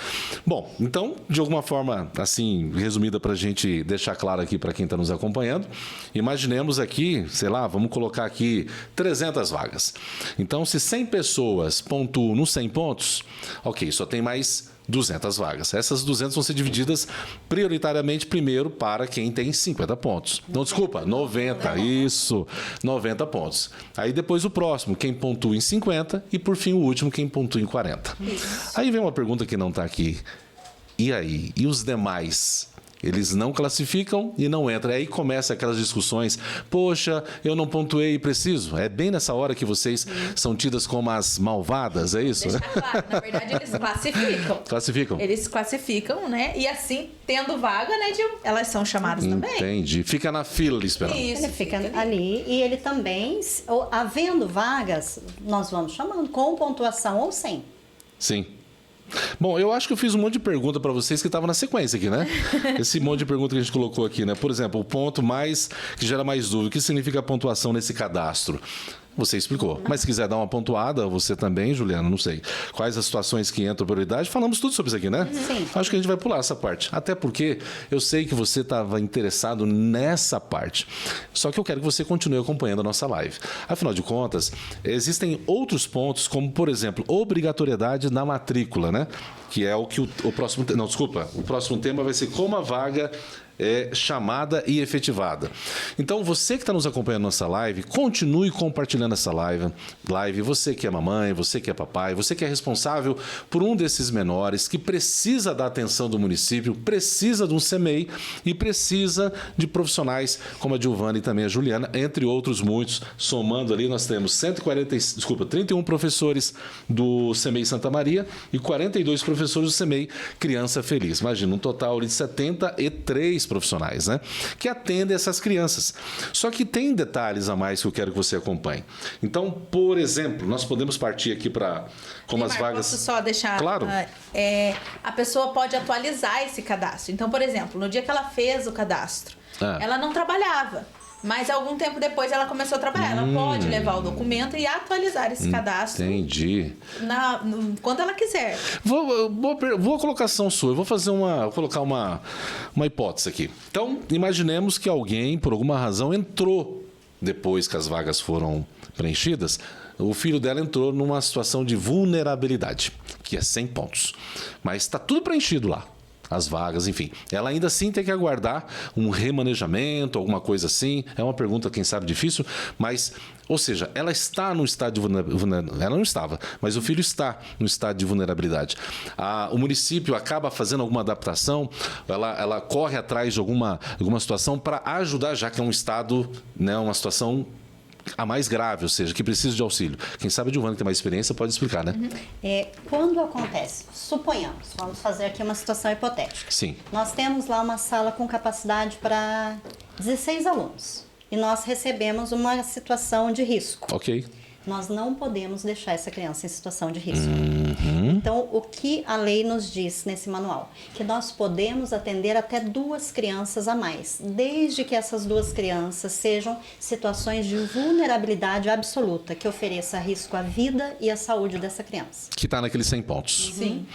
Bom, então, de alguma forma, assim, resumida para a gente deixar claro aqui para quem está nos acompanhando, imaginemos aqui, sei lá, vamos colocar aqui 300 vagas. Então, se 100 pessoas pontuam nos 100 pontos, ok, só tem mais 200 vagas. Essas 200 vão ser divididas prioritariamente primeiro para quem tem 50 pontos. Não, desculpa, 90, isso, 90 pontos. Aí depois o próximo, quem pontua em 50 e por fim o último, quem pontua em 40. Isso. Aí vem uma pergunta que não está aqui. E aí? E os demais? Eles não classificam e não entram. Aí começa aquelas discussões. Poxa, eu não pontuei e preciso. É bem nessa hora que vocês são tidas como as malvadas, é isso? Deixa claro, na verdade eles classificam. Classificam? Eles classificam, né? E assim, tendo vaga, né, elas são chamadas também. Entendi. Fica na fila esperando. Isso, Ele fica ali e ele também, havendo vagas, nós vamos chamando com pontuação ou sem. Sim. Bom, eu acho que eu fiz um monte de pergunta para vocês que estava na sequência aqui, né? Esse monte de pergunta que a gente colocou aqui, né? Por exemplo, o ponto mais que gera mais dúvida, o que significa a pontuação nesse cadastro? Você explicou. Mas se quiser dar uma pontuada, você também, Juliana, não sei. Quais as situações que entram prioridade? Falamos tudo sobre isso aqui, né? Sim. Acho que a gente vai pular essa parte. Até porque eu sei que você estava interessado nessa parte. Só que eu quero que você continue acompanhando a nossa live. Afinal de contas, existem outros pontos, como, por exemplo, obrigatoriedade na matrícula, né? Que é o que o próximo... Não, desculpa. O próximo tema vai ser como a vaga é chamada e efetivada. Então, você que está nos acompanhando nessa live, continue compartilhando essa live. Você que é mamãe, você que é papai, você que é responsável por um desses menores que precisa da atenção do município, precisa de um CMEI e precisa de profissionais como a Giovana e também a Juliana, entre outros muitos. Somando ali, nós temos 31 professores do CMEI Santa Maria e 42 professores do CMEI Criança Feliz. Imagina, um total de 73 profissionais, né? Que atendem essas crianças. Só que tem detalhes a mais que eu quero que você acompanhe. Então, por exemplo, nós podemos partir aqui para como Neymar, as vagas... posso só deixar... Claro. A pessoa pode atualizar esse cadastro. Então, por exemplo, no dia que ela fez o cadastro, ela não trabalhava. Mas algum tempo depois ela começou a trabalhar. Ela pode levar o documento e atualizar esse cadastro. Entendi. Quando ela quiser. Boa colocação sua. Eu vou colocar uma hipótese aqui. Então, imaginemos que alguém, por alguma razão, entrou depois que as vagas foram preenchidas. O filho dela entrou numa situação de vulnerabilidade, que é 100 pontos. Mas está tudo preenchido lá. As vagas, enfim. Ela ainda assim tem que aguardar um remanejamento, alguma coisa assim. É uma pergunta, quem sabe, difícil, mas, ou seja, ela está no estado de vulnerabilidade. Ela não estava, mas o filho está no estado de vulnerabilidade. O município acaba fazendo alguma adaptação, ela corre atrás de alguma situação para ajudar, já que é um estado, né, uma situação a mais grave, ou seja, que precisa de auxílio. Quem sabe a Giovana, que tem mais experiência, pode explicar, né? Quando acontece, suponhamos, vamos fazer aqui uma situação hipotética. Sim. Nós temos lá uma sala com capacidade para 16 alunos e nós recebemos uma situação de risco. Ok. Nós não podemos deixar essa criança em situação de risco. Então, o que a lei nos diz nesse manual? Que nós podemos atender até 2 crianças a mais, desde que essas 2 crianças sejam situações de vulnerabilidade absoluta, que ofereça risco à vida e à saúde dessa criança. Que está naqueles 100 pontos. Sim.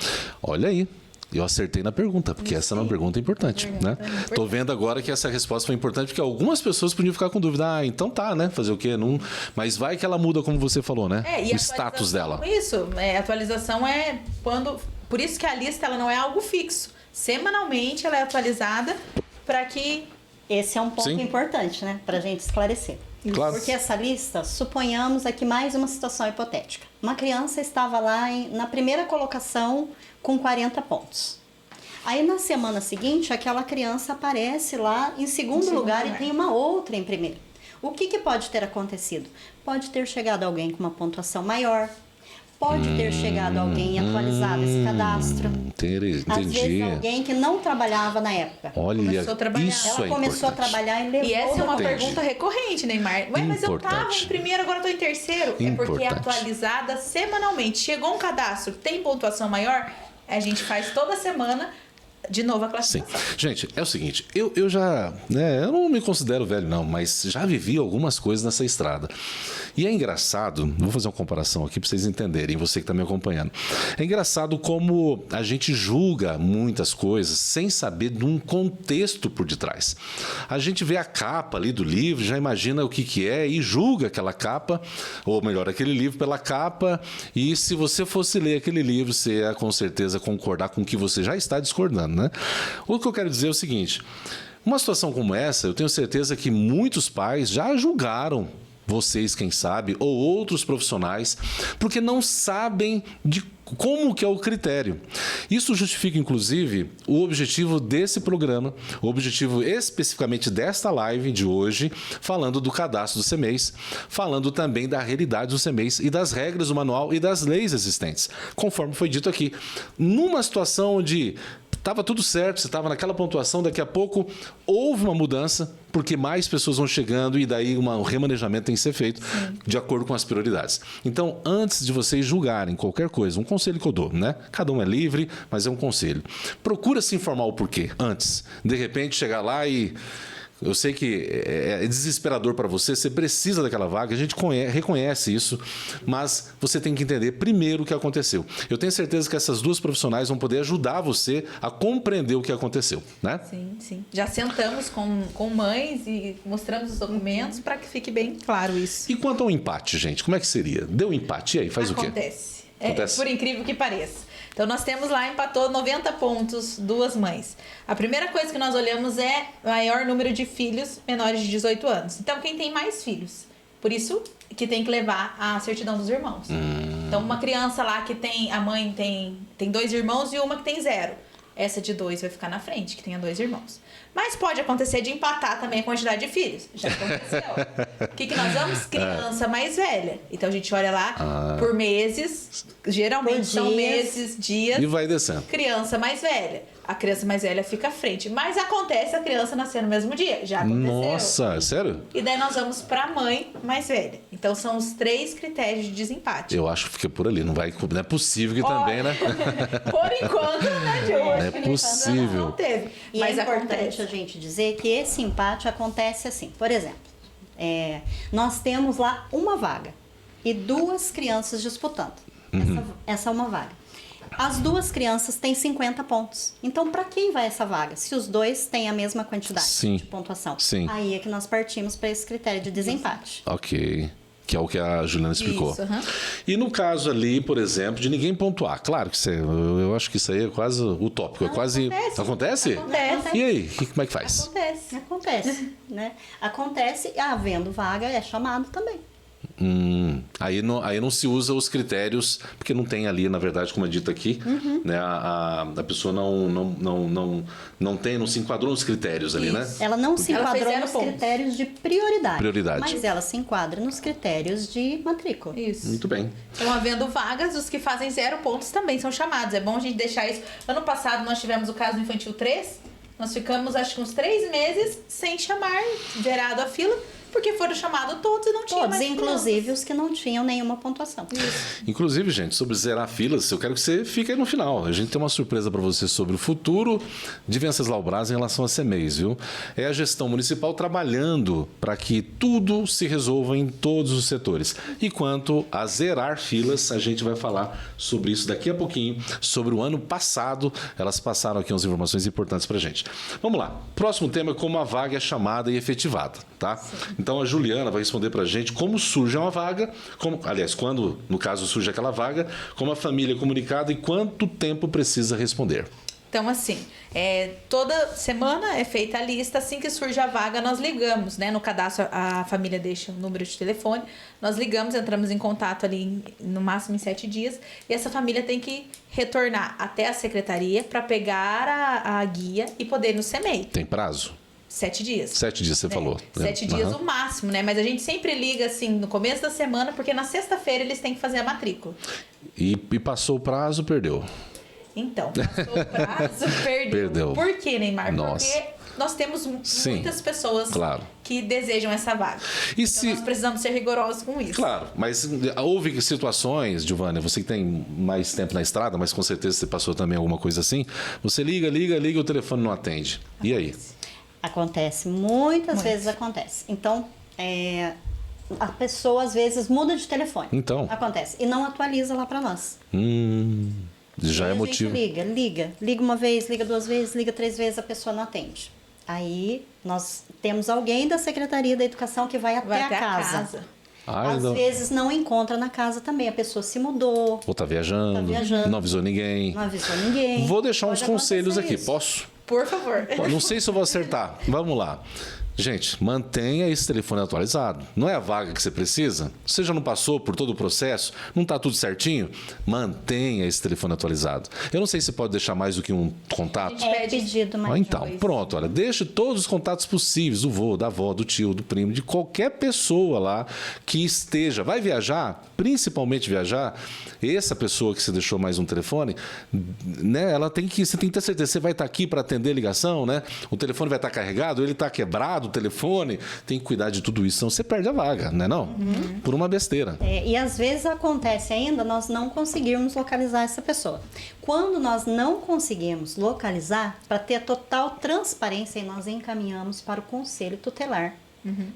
Olha aí. Eu acertei na pergunta, porque essa é uma pergunta importante, né? Tô vendo agora que essa resposta foi importante, porque algumas pessoas podiam ficar com dúvida. Então tá, né? Fazer o quê? Não... Mas vai que ela muda, como você falou, né? E o status dela. Isso, atualização é quando... Por isso que a lista ela não é algo fixo. Semanalmente ela é atualizada para que... Esse é um ponto importante, né? Pra gente esclarecer. Claro. Porque essa lista, suponhamos aqui mais uma situação hipotética. Uma criança estava lá na primeira colocação com 40 pontos. Aí na semana seguinte, aquela criança aparece lá em segundo lugar e tem uma outra em primeiro. O que pode ter acontecido? Pode ter chegado alguém com uma pontuação maior, pode ter chegado alguém atualizado esse cadastro. Entendi. Às vezes alguém que não trabalhava na época. Olha, começou a trabalhar. isso Ela começou a trabalhar e levou. E essa é uma Entendi. pergunta recorrente, Neymar. Mas eu estava em primeiro, agora estou em terceiro. É porque é atualizada semanalmente. Chegou um cadastro, tem pontuação maior, a gente faz toda semana de novo a classificação. Sim. Gente, é o seguinte, eu já, né, eu não me considero velho não, mas já vivi algumas coisas nessa estrada. E é engraçado, vou fazer uma comparação aqui para vocês entenderem, você que está me acompanhando. É engraçado como a gente julga muitas coisas sem saber de um contexto por detrás. A gente vê a capa ali do livro, já imagina o que é e julga aquela capa, ou melhor, aquele livro pela capa, e se você fosse ler aquele livro, você ia com certeza concordar com o que você já está discordando, né? O que eu quero dizer é o seguinte, uma situação como essa, eu tenho certeza que muitos pais já julgaram vocês, quem sabe, ou outros profissionais, porque não sabem de como que é o critério. Isso justifica, inclusive, o objetivo desse programa, o objetivo especificamente desta live de hoje, falando do cadastro do CEMEIS, falando também da realidade do CEMEIS e das regras do manual e das leis existentes, conforme foi dito aqui. Numa situação onde estava tudo certo, você estava naquela pontuação, daqui a pouco houve uma mudança, porque mais pessoas vão chegando e daí um remanejamento tem que ser feito de acordo com as prioridades. Então, antes de vocês julgarem qualquer coisa, um conselho que eu dou, né? Cada um é livre, mas é um conselho. Procura se informar o porquê antes. De repente, chegar lá e... Eu sei que é desesperador para você, você precisa daquela vaga, a gente reconhece isso, mas você tem que entender primeiro o que aconteceu. Eu tenho certeza que essas 2 profissionais vão poder ajudar você a compreender o que aconteceu, né? Sim, sim. Já sentamos com mães e mostramos os documentos para que fique bem claro isso. E quanto ao empate, gente, como é que seria? Deu empate, e aí, faz o quê? Acontece. Acontece. Por incrível que pareça. Então, nós temos lá, empatou 90 pontos, 2 mães. A primeira coisa que nós olhamos é maior número de filhos menores de 18 anos. Então, quem tem mais filhos? Por isso que tem que levar a certidão dos irmãos. Então, uma criança lá que tem... A mãe tem 2 irmãos e uma que tem 0. Essa de 2 vai ficar na frente, que tenha 2 irmãos. Mas pode acontecer de empatar também a quantidade de filhos. Já aconteceu. O que nós vamos? Criança mais velha. Então a gente olha lá por meses. Geralmente são meses, dias. E vai descendo. Criança mais velha. a criança mais velha fica à frente. Mas acontece a criança nascer no mesmo dia. Já aconteceu. Nossa, sério? E daí nós vamos para a mãe mais velha. Então são os 3 critérios de desempate. Eu acho que fica por ali. Não é possível que também, né? Por enquanto, né, Diogo? Não é possível. Não teve. E Mas é importante acontece. a gente dizer que esse empate acontece assim. Por exemplo, nós temos lá uma vaga e 2 crianças disputando. Essa é uma vaga. As 2 crianças têm 50 pontos. Então, para quem vai essa vaga? Se os 2 têm a mesma quantidade Sim. de pontuação. Sim. Aí é que nós partimos para esse critério de desempate. Ok. Que é o que a Juliana explicou. Isso, aham. E no caso ali, por exemplo, de ninguém pontuar. Claro que eu acho que isso aí é quase utópico. É quase. Acontece. Acontece? E aí? Como é que faz? Acontece, né? Acontece, havendo vaga, é chamado também. Aí não se usa os critérios, porque não tem ali, na verdade, como é dito aqui, né? A pessoa não se enquadrou nos critérios ali, né? Ela não se Ela fez enquadrou 0 nos pontos. critérios de prioridade. Prioridade. Mas ela se enquadra nos critérios de matrícula. Isso. Muito bem. Então, havendo vagas, os que fazem 0 pontos também são chamados. É bom a gente deixar isso. Ano passado, nós tivemos o caso do Infantil 3. Nós ficamos, acho que uns 3 meses sem chamar, zerado a fila, porque foram chamados todos e não tinha Todos, mais inclusive crianças. os que não tinham nenhuma pontuação. Inclusive, gente, sobre zerar filas, eu quero que você fique aí no final. A gente tem uma surpresa para você sobre o futuro de Venceslau Braz em relação a CEMEIs, viu? É a gestão municipal trabalhando para que tudo se resolva em todos os setores. E quanto a zerar filas, a gente vai falar sobre isso daqui a pouquinho, sobre o ano passado. Elas passaram aqui umas informações importantes para a gente. Vamos lá. Próximo tema é como a vaga é chamada e efetivada, tá? Sim. Então a Juliana vai responder para a gente como surge uma vaga, quando, no caso, surge aquela vaga, como a família é comunicada e quanto tempo precisa responder. Então, assim, toda semana é feita a lista, assim que surge a vaga, nós ligamos, né? No cadastro, a família deixa o número de telefone, nós ligamos, entramos em contato ali no máximo em 7 dias, e essa família tem que retornar até a secretaria para pegar a guia e poder ir no CEMEI. Tem prazo? 7 dias. 7 dias, você falou. 7 dias o máximo, né? Mas a gente sempre liga, assim, no começo da semana, porque na sexta-feira eles têm que fazer a matrícula. E passou o prazo, perdeu. Então, passou o prazo, perdeu. Por quê, Neymar? Nossa. Porque nós temos muitas pessoas que desejam essa vaga. Então, nós precisamos ser rigorosos com isso. Claro, mas houve situações, Giovânia, você que tem mais tempo na estrada, mas com certeza você passou também alguma coisa assim, você liga, o telefone não atende. E aí? Acontece, muitas vezes acontece. Então, a pessoa às vezes muda de telefone. Então. Acontece. E não atualiza lá para nós. Já é motivo. A gente liga uma vez, liga 2 vezes, liga 3 vezes, a pessoa não atende. Aí nós temos alguém da Secretaria da Educação que vai até a casa. Às vezes não encontra na casa também, a pessoa se mudou. Ou tá viajando, não avisou ninguém. Vou deixar uns conselhos aqui, posso? Por favor. Não sei se eu vou acertar. Vamos lá. Gente, mantenha esse telefone atualizado. Não é a vaga que você precisa? Você já não passou por todo o processo? Não está tudo certinho? Mantenha esse telefone atualizado. Eu não sei se pode deixar mais do que um contato. É pedido mais. Então, pronto, olha, deixe todos os contatos possíveis, do vô, da avó, do tio, do primo, de qualquer pessoa lá que esteja. Vai viajar, principalmente viajar, essa pessoa que você deixou mais um telefone, né, você tem que ter certeza, você vai estar aqui para atender a ligação, né? O telefone vai estar carregado, ele está quebrado, o telefone, tem que cuidar de tudo isso, senão você perde a vaga, né não? Por uma besteira. E às vezes acontece ainda nós não conseguirmos localizar essa pessoa. Quando nós não conseguimos localizar, para ter a total transparência, nós encaminhamos para o Conselho Tutelar.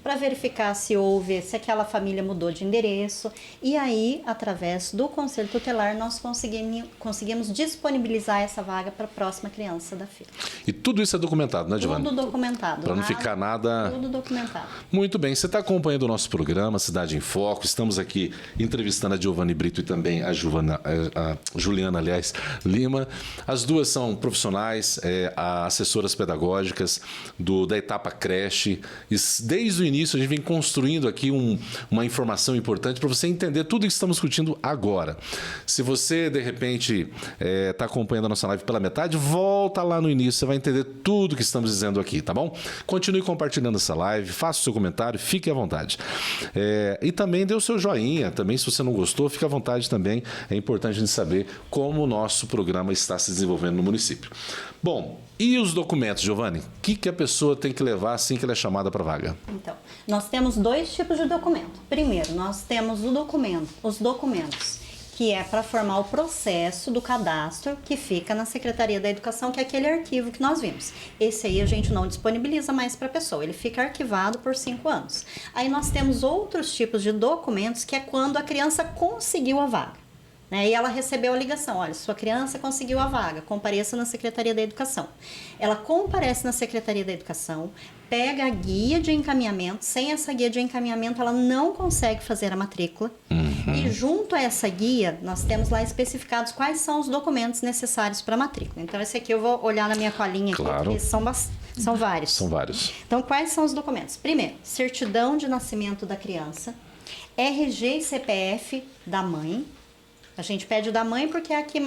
Para verificar se aquela família mudou de endereço. E aí, através do Conselho Tutelar, nós conseguimos disponibilizar essa vaga para a próxima criança da fila. E tudo isso é documentado, né, Giovana? Tudo documentado. Para não ficar nada... Tudo documentado. Muito bem, você está acompanhando o nosso programa Cidade em Foco. Estamos aqui entrevistando a Giovana Brito e também a Juliana, Lima. As duas são profissionais, assessoras pedagógicas da etapa creche. Desde o início, a gente vem construindo aqui uma informação importante para você entender tudo que estamos discutindo agora. Se você, de repente, está acompanhando a nossa live pela metade, volta lá no início, você vai entender tudo que estamos dizendo aqui, tá bom? Continue compartilhando essa live, faça o seu comentário, fique à vontade. E também dê o seu joinha, também, se você não gostou, fique à vontade também. É importante a gente saber como o nosso programa está se desenvolvendo no município. Bom, e os documentos, Giovanni? O que a pessoa tem que levar assim que ela é chamada para vaga? Então, nós temos 2 tipos de documento. Primeiro, nós temos os documentos, que é para formar o processo do cadastro que fica na Secretaria da Educação, que é aquele arquivo que nós vimos. Esse aí a gente não disponibiliza mais para a pessoa, ele fica arquivado por 5 anos. Aí nós temos outros tipos de documentos, que é quando a criança conseguiu a vaga. E ela recebeu a ligação, olha, sua criança conseguiu a vaga, compareça na Secretaria da Educação. Ela comparece na Secretaria da Educação, pega a guia de encaminhamento, sem essa guia de encaminhamento ela não consegue fazer a matrícula. E junto a essa guia, nós temos lá especificados quais são os documentos necessários para a matrícula. Então esse aqui eu vou olhar na minha colinha aqui, claro. Porque são vários. São vários. Então quais são os documentos? Primeiro, certidão de nascimento da criança, RG e CPF da mãe. A gente pede o da mãe porque é a que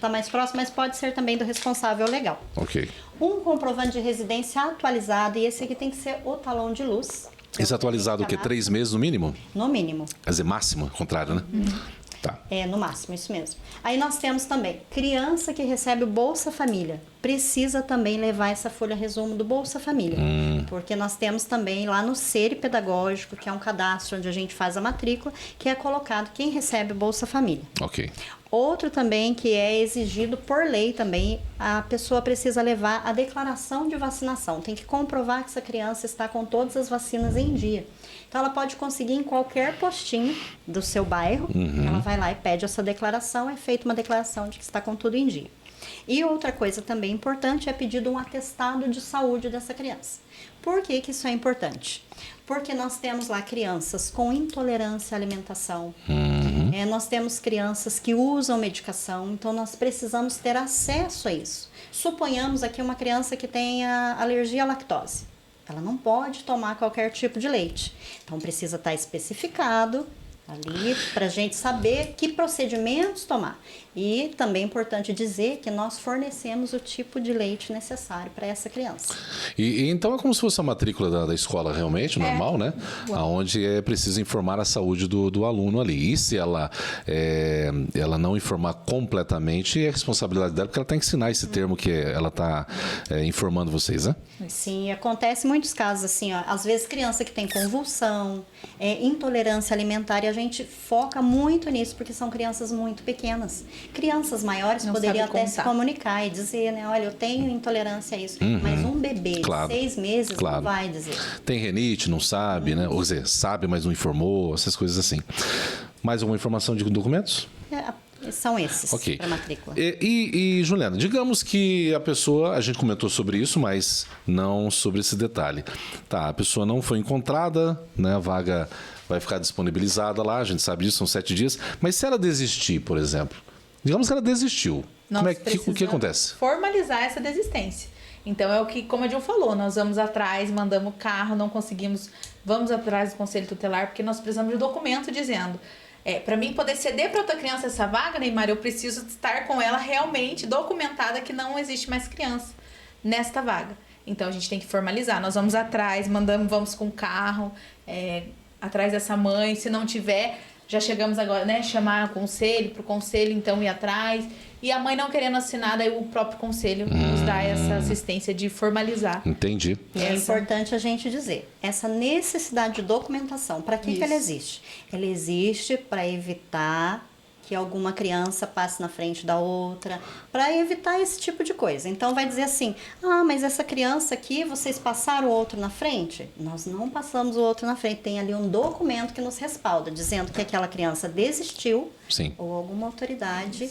tá mais próximo, mas pode ser também do responsável legal. Ok. Um comprovante de residência atualizado, e esse aqui tem que ser o talão de luz. Esse atualizado o quê? 3 meses no mínimo? No mínimo. Quer dizer, máximo, contrário, né? Tá. É, no máximo, isso mesmo. Aí nós temos também, criança que recebe o Bolsa Família, precisa também levar essa folha resumo do Bolsa Família. Porque nós temos também lá no SERI Pedagógico, que é um cadastro onde a gente faz a matrícula, que é colocado quem recebe o Bolsa Família. Ok. Outro também que é exigido por lei também, a pessoa precisa levar a declaração de vacinação. Tem que comprovar que essa criança está com todas as vacinas em dia. Então, ela pode conseguir em qualquer postinho do seu bairro. Ela vai lá e pede essa declaração, é feita uma declaração de que está com tudo em dia. E outra coisa também importante é pedido um atestado de saúde dessa criança. Por que que isso é importante? Porque nós temos lá crianças com intolerância à alimentação. Nós temos crianças que usam medicação, então nós precisamos ter acesso a isso. Suponhamos aqui uma criança que tenha alergia à lactose. Ela não pode tomar qualquer tipo de leite. Então precisa estar especificado ali para a gente saber que procedimentos tomar. E também é importante dizer que nós fornecemos o tipo de leite necessário para essa criança. E então é como se fosse a matrícula da escola realmente, normal, né? Onde é preciso informar a saúde do aluno ali. E se ela não informar completamente, é responsabilidade dela, porque ela tem que ensinar esse termo que ela está informando vocês, né? Sim, acontece muitos casos assim, ó, às vezes criança que tem convulsão, intolerância alimentar, e a gente foca muito nisso, porque são crianças muito pequenas. Crianças maiores Não poderiam sabe até se contar. comunicar e dizer, né, olha, eu tenho intolerância a isso. Mas um bebê Claro. de 6 meses Claro. não vai dizer. Tem renite, não sabe, né? Ou dizer, sabe, mas não informou, essas coisas assim. Mais alguma informação de documentos? São esses Ok. para matrícula. E, Juliana, digamos que a pessoa, a gente comentou sobre isso, mas não sobre esse detalhe. Tá, a pessoa não foi encontrada, né? A vaga vai ficar disponibilizada lá, a gente sabe disso, são 7 dias. Mas se ela desistir, por exemplo, digamos que ela desistiu, o que acontece? Formalizar essa desistência. Então, é o que, como a Gil falou, nós vamos atrás, mandamos carro, não conseguimos, vamos atrás do Conselho Tutelar, porque nós precisamos de documento dizendo, para mim poder ceder para outra criança essa vaga, Neymar, eu preciso estar com ela realmente documentada que não existe mais criança nesta vaga. Então, a gente tem que formalizar. Nós vamos atrás, vamos com carro, atrás dessa mãe. Se não tiver, já chegamos agora, né? Chamar o conselho, para o conselho, então, ir atrás. E a mãe não querendo assinar, daí o próprio conselho nos dá essa assistência de formalizar. Entendi. É importante a gente dizer, essa necessidade de documentação, para que ela existe? Ela existe para evitar que alguma criança passe na frente da outra, para evitar esse tipo de coisa. Então vai dizer assim, mas essa criança aqui, vocês passaram o outro na frente? Nós não passamos o outro na frente, tem ali um documento que nos respalda, dizendo que aquela criança desistiu, Sim. ou alguma autoridade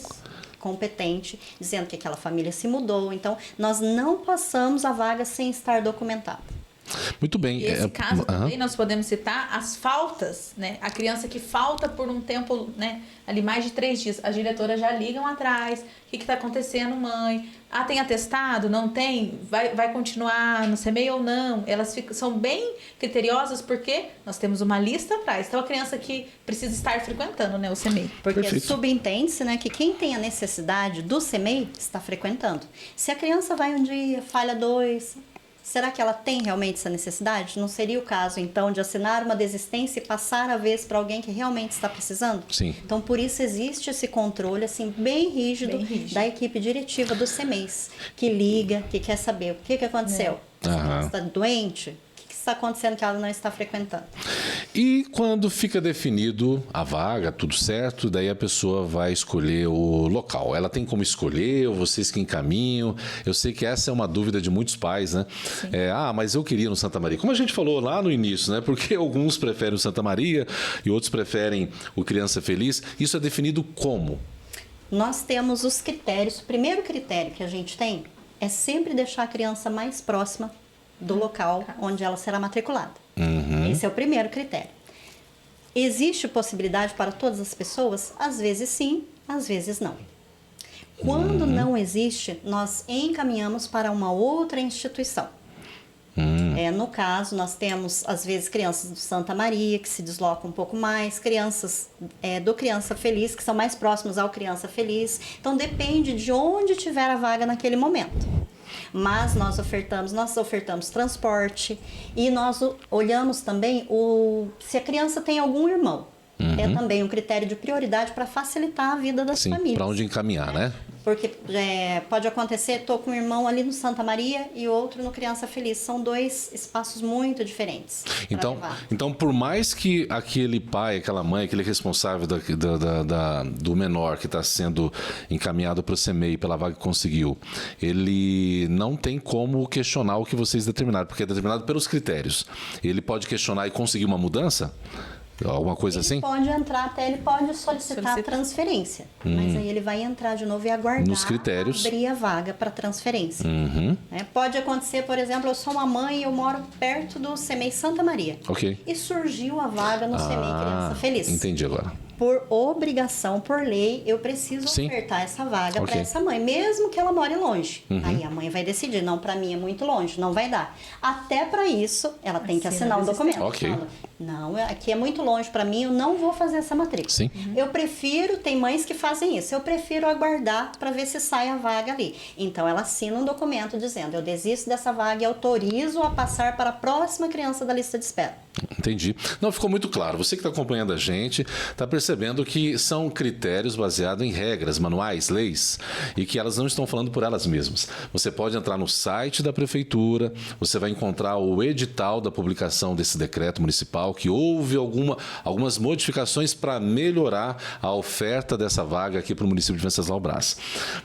competente, dizendo que aquela família se mudou. Então, nós não passamos a vaga sem estar documentada. Muito bem. E esse caso também nós podemos citar as faltas, né? A criança que falta por um tempo, né? Ali mais de 3 dias. As diretoras já ligam atrás. O que está acontecendo, mãe? Tem atestado? Não tem? Vai continuar no CMEI ou não? Elas são bem criteriosas porque nós temos uma lista atrás. Então, a criança que precisa estar frequentando, né, o CMEI. Porque Perfeito. subentende-se, né, que quem tem a necessidade do CMEI está frequentando. Se a criança vai um dia, falha 2... Será que ela tem realmente essa necessidade? Não seria o caso, então, de assinar uma desistência e passar a vez para alguém que realmente está precisando? Sim. Então, por isso existe esse controle, assim, bem rígido da equipe diretiva do CEMEIS, que liga, que quer saber o que aconteceu. Ela está doente? O que está acontecendo que ela não está frequentando? E quando fica definido a vaga, tudo certo, daí a pessoa vai escolher o local. Ela tem como escolher, ou vocês que encaminham? Eu sei que essa é uma dúvida de muitos pais, né? Mas eu queria no Santa Maria. Como a gente falou lá no início, né? Porque alguns preferem o Santa Maria e outros preferem o Criança Feliz. Isso é definido como? Nós temos os critérios. O primeiro critério que a gente tem é sempre deixar a criança mais próxima do local onde ela será matriculada. Esse é o primeiro critério. Existe possibilidade para todas as pessoas? Às vezes sim, às vezes não. Quando não existe, nós encaminhamos para uma outra instituição. No caso, nós temos, às vezes, crianças do Santa Maria, que se deslocam um pouco mais, crianças do Criança Feliz, que são mais próximos ao Criança Feliz. Então, depende de onde tiver a vaga naquele momento. Mas nós ofertamos transporte e nós olhamos também se a criança tem algum irmão. É também um critério de prioridade para facilitar a vida das famílias. Para onde encaminhar, né? Porque pode acontecer, estou com um irmão ali no Santa Maria e outro no Criança Feliz. São dois espaços muito diferentes. Então, por mais que aquele pai, aquela mãe, aquele responsável do menor que está sendo encaminhado para o CEMEI pela vaga que conseguiu, ele não tem como questionar o que vocês determinaram, porque é determinado pelos critérios. Ele pode questionar e conseguir uma mudança? Alguma coisa assim? Ele pode solicitar a transferência. Mas aí ele vai entrar de novo e aguardar nos critérios, abrir a vaga para transferência. Pode acontecer, por exemplo, eu sou uma mãe e eu moro perto do CEMEI Santa Maria. E surgiu a vaga no CEMEI Criança Feliz. Entendi agora. Por obrigação, por lei, eu preciso ofertar essa vaga para essa mãe, mesmo que ela more longe. Aí a mãe vai decidir, não, para mim é muito longe, não vai dar. Até para isso, ela tem que assinar um documento. Falando, não, aqui é muito longe para mim, eu não vou fazer essa matrícula. Eu prefiro, tem mães que fazem isso, eu prefiro aguardar para ver se sai a vaga ali. Então ela assina um documento dizendo, eu desisto dessa vaga e autorizo a passar para a próxima criança da lista de espera. Entendi. Não, ficou muito claro. Você que está acompanhando a gente está percebendo que são critérios baseados em regras, manuais, leis, e que elas não estão falando por elas mesmas. Você pode entrar no site da prefeitura, você vai encontrar o edital da publicação desse decreto municipal, que houve algumas modificações para melhorar a oferta dessa vaga aqui para o município de Venceslau Braz.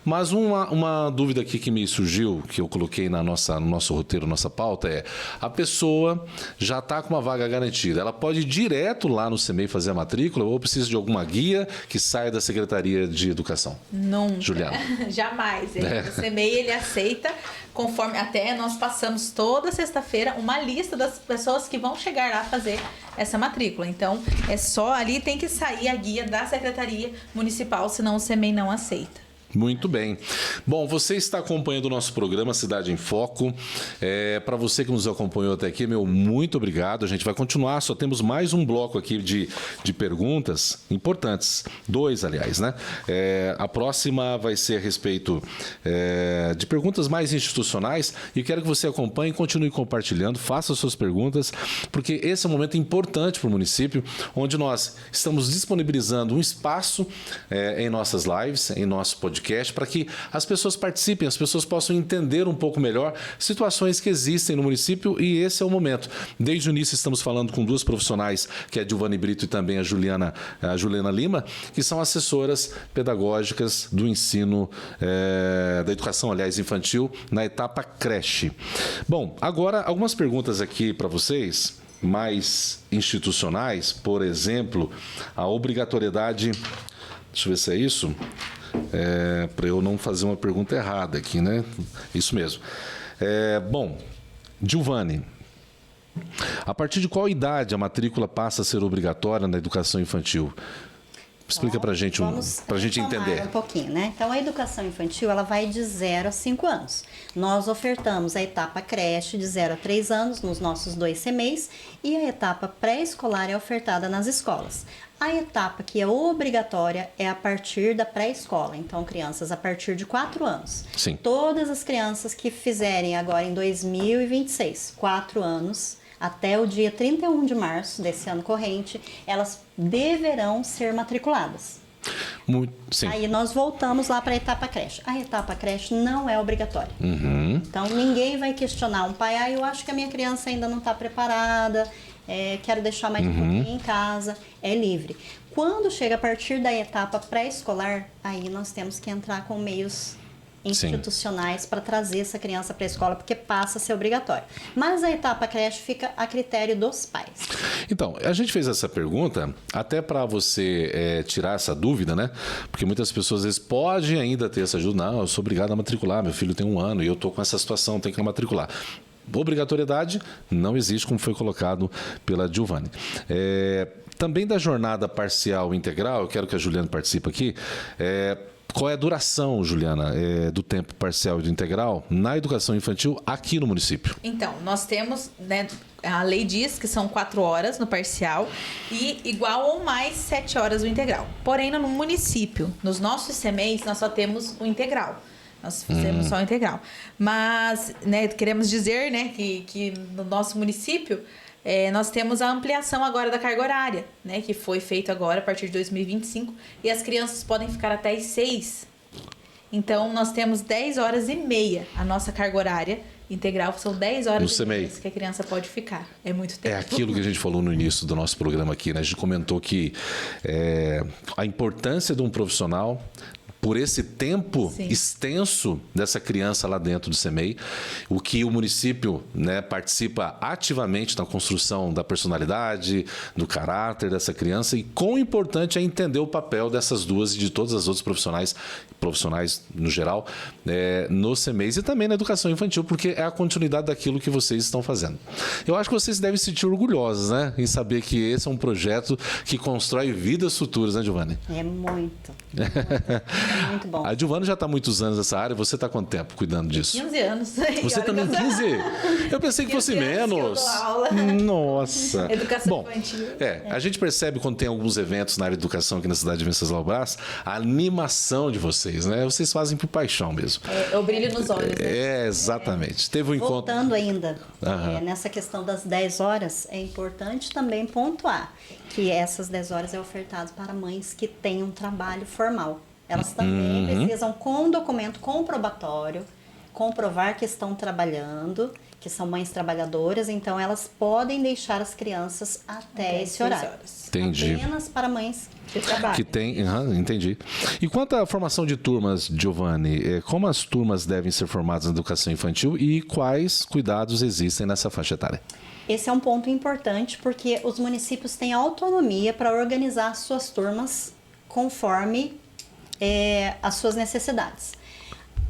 Mas uma dúvida aqui que me surgiu, que eu coloquei no nosso roteiro, nossa pauta, é: a pessoa já está com uma vaga garantida, ela pode ir direto lá no CEMEI fazer a matrícula ou precisa de alguma guia que saia da Secretaria de Educação? Nunca. Juliana. Jamais. O CEMEI, ele aceita, conforme até nós passamos toda sexta-feira uma lista das pessoas que vão chegar lá fazer essa matrícula. Então, é só ali, tem que sair a guia da Secretaria Municipal, senão o CEMEI não aceita. Muito bem. Bom, você está acompanhando o nosso programa Cidade em Foco. Para você que nos acompanhou até aqui, muito obrigado. A gente vai continuar, só temos mais um bloco aqui de perguntas importantes. 2, aliás, né? A próxima vai ser a respeito de perguntas mais institucionais e quero que você acompanhe e continue compartilhando, faça suas perguntas, porque esse é um momento importante para o município, onde nós estamos disponibilizando um espaço em nossas lives, em nosso podcast, para que as pessoas participem, as pessoas possam entender um pouco melhor situações que existem no município, e esse é o momento. Desde o início estamos falando com 2 profissionais, que é a Dilvane Brito e também a Juliana Lima, que são assessoras pedagógicas do ensino, da educação, aliás, infantil, na etapa creche. Bom, agora algumas perguntas aqui para vocês, mais institucionais, por exemplo, a obrigatoriedade, deixa eu ver se é isso, para eu não fazer uma pergunta errada aqui, né? Isso mesmo. Bom, Dilvane, a partir de qual idade a matrícula passa a ser obrigatória na educação infantil? Explica pra gente, pra gente entender. Um pouquinho, né? Então, a educação infantil, ela vai de 0 a 5 anos. Nós ofertamos a etapa creche de 0 a 3 anos nos nossos 2 CMEs e a etapa pré-escolar é ofertada nas escolas. A etapa que é obrigatória é a partir da pré-escola, então crianças a partir de 4 anos. Sim. Todas as crianças que fizerem agora em 2026, 4 anos, até o dia 31 de março desse ano corrente, elas deverão ser matriculadas. Sim. Aí nós voltamos lá para a etapa creche. A etapa creche não é obrigatória. Então ninguém vai questionar um pai, eu acho que a minha criança ainda não está preparada, quero deixar mais um pouquinho em casa, é livre. Quando chega a partir da etapa pré-escolar, aí nós temos que entrar com meios institucionais para trazer essa criança para a escola, porque passa a ser obrigatório. Mas a etapa creche fica a critério dos pais. Então, a gente fez essa pergunta até para você tirar essa dúvida, né? Porque muitas pessoas às vezes podem ainda ter essa ajuda. Não, eu sou obrigado a matricular, meu filho tem 1 ano e eu estou com essa situação, tenho que matricular. Obrigatoriedade não existe, como foi colocado pela Giovanni. Também da jornada parcial integral, eu quero que a Juliana participe aqui. Qual é a duração, Juliana, do tempo parcial e integral na educação infantil aqui no município? Então, nós temos, né, a lei diz que são 4 horas no parcial e igual ou mais 7 horas no integral. Porém, no município, nos nossos CMEs, nós só temos o integral. Nós fizemos só o integral. Mas, né, queremos dizer, né, que no nosso município nós temos a ampliação agora da carga horária, né, que foi feito agora a partir de 2025 e as crianças podem ficar até as 6. Então, nós temos 10 horas e meia a nossa carga horária integral, são 10 horas e meia que a criança pode ficar. É muito tempo. É aquilo que a gente falou no início do nosso programa aqui, né? A gente comentou que a importância de um profissional por esse tempo extenso dessa criança lá dentro do CMEI, o que o município, né, participa ativamente na construção da personalidade, do caráter dessa criança, e quão importante é entender o papel dessas duas e de todas as outras profissionais no geral, no CMEIs e também na educação infantil, porque é a continuidade daquilo que vocês estão fazendo. Eu acho que vocês devem se sentir orgulhosos, né, em saber que esse é um projeto que constrói vidas futuras, né, Giovanni? É muito. Muito bom. A Giovanna já está há muitos anos nessa área. Você está há quanto tempo cuidando disso? 15 anos. Você também 15? Eu pensei que fosse menos. Nossa. Educação infantil. A gente percebe quando tem alguns eventos na área de educação aqui na cidade de Venceslau Braz, a animação de vocês, né? Vocês fazem por paixão mesmo. É o brilho nos olhos, né? Exatamente. Teve um encontro. Voltando ainda, nessa questão das 10 horas, é importante também pontuar que essas 10 horas é ofertado para mães que têm um trabalho formal. Elas também precisam, com documento comprobatório, comprovar que estão trabalhando, que são mães trabalhadoras, então elas podem deixar as crianças até esse horário. Entendi. Apenas para mães que trabalham. Que tem, entendi. E quanto à formação de turmas, Giovanni, como as turmas devem ser formadas na educação infantil e quais cuidados existem nessa faixa etária? Esse é um ponto importante porque os municípios têm autonomia para organizar suas turmas conforme as suas necessidades.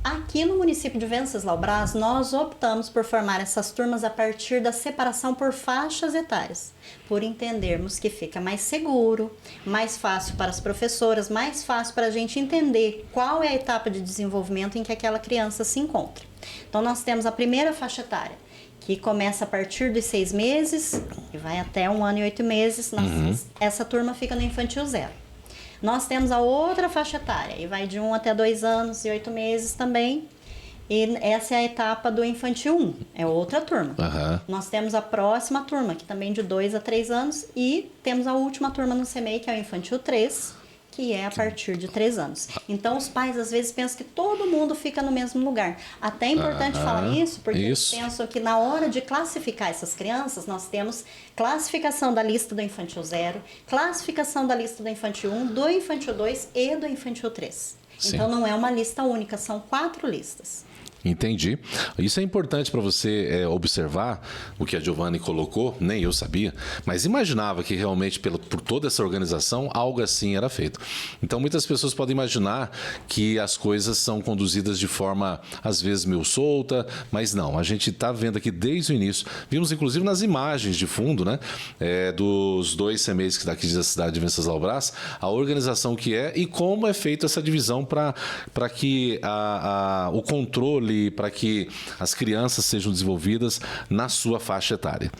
Aqui no município de Venceslau Braz, nós optamos por formar essas turmas a partir da separação por faixas etárias, por entendermos que fica mais seguro, mais fácil para as professoras, mais fácil para a gente entender qual é a etapa de desenvolvimento em que aquela criança se encontra. Então, nós temos a primeira faixa etária, que começa a partir dos 6 meses e vai até 1 ano e 8 meses. Essa turma fica no infantil 0. Nós temos a outra faixa etária, e vai de 1 até 2 anos e 8 meses também. E essa é a etapa do infantil 1, é outra turma. Nós temos a próxima turma, que também de 2 a 3 anos, e temos a última turma no CMEI, que é o infantil 3, que é a partir de 3 anos. Então, os pais, às vezes, pensam que todo mundo fica no mesmo lugar. Até é importante falar isso, porque eles pensam que na hora de classificar essas crianças, nós temos classificação da lista do infantil 0, classificação da lista do infantil 1, do infantil 2 e do infantil 3. Então, não é uma lista única, são 4 listas. Entendi. Isso é importante para você observar o que a Giovanni colocou, nem eu sabia, mas imaginava que realmente por toda essa organização algo assim era feito. Então muitas pessoas podem imaginar que as coisas são conduzidas de forma às vezes meio solta, mas não, a gente está vendo aqui desde o início, vimos inclusive nas imagens de fundo, né, dos 2 CMEs que daqui da cidade de Venceslau Braz, a organização que é e como é feita essa divisão para que o controle, para que as crianças sejam desenvolvidas na sua faixa etária.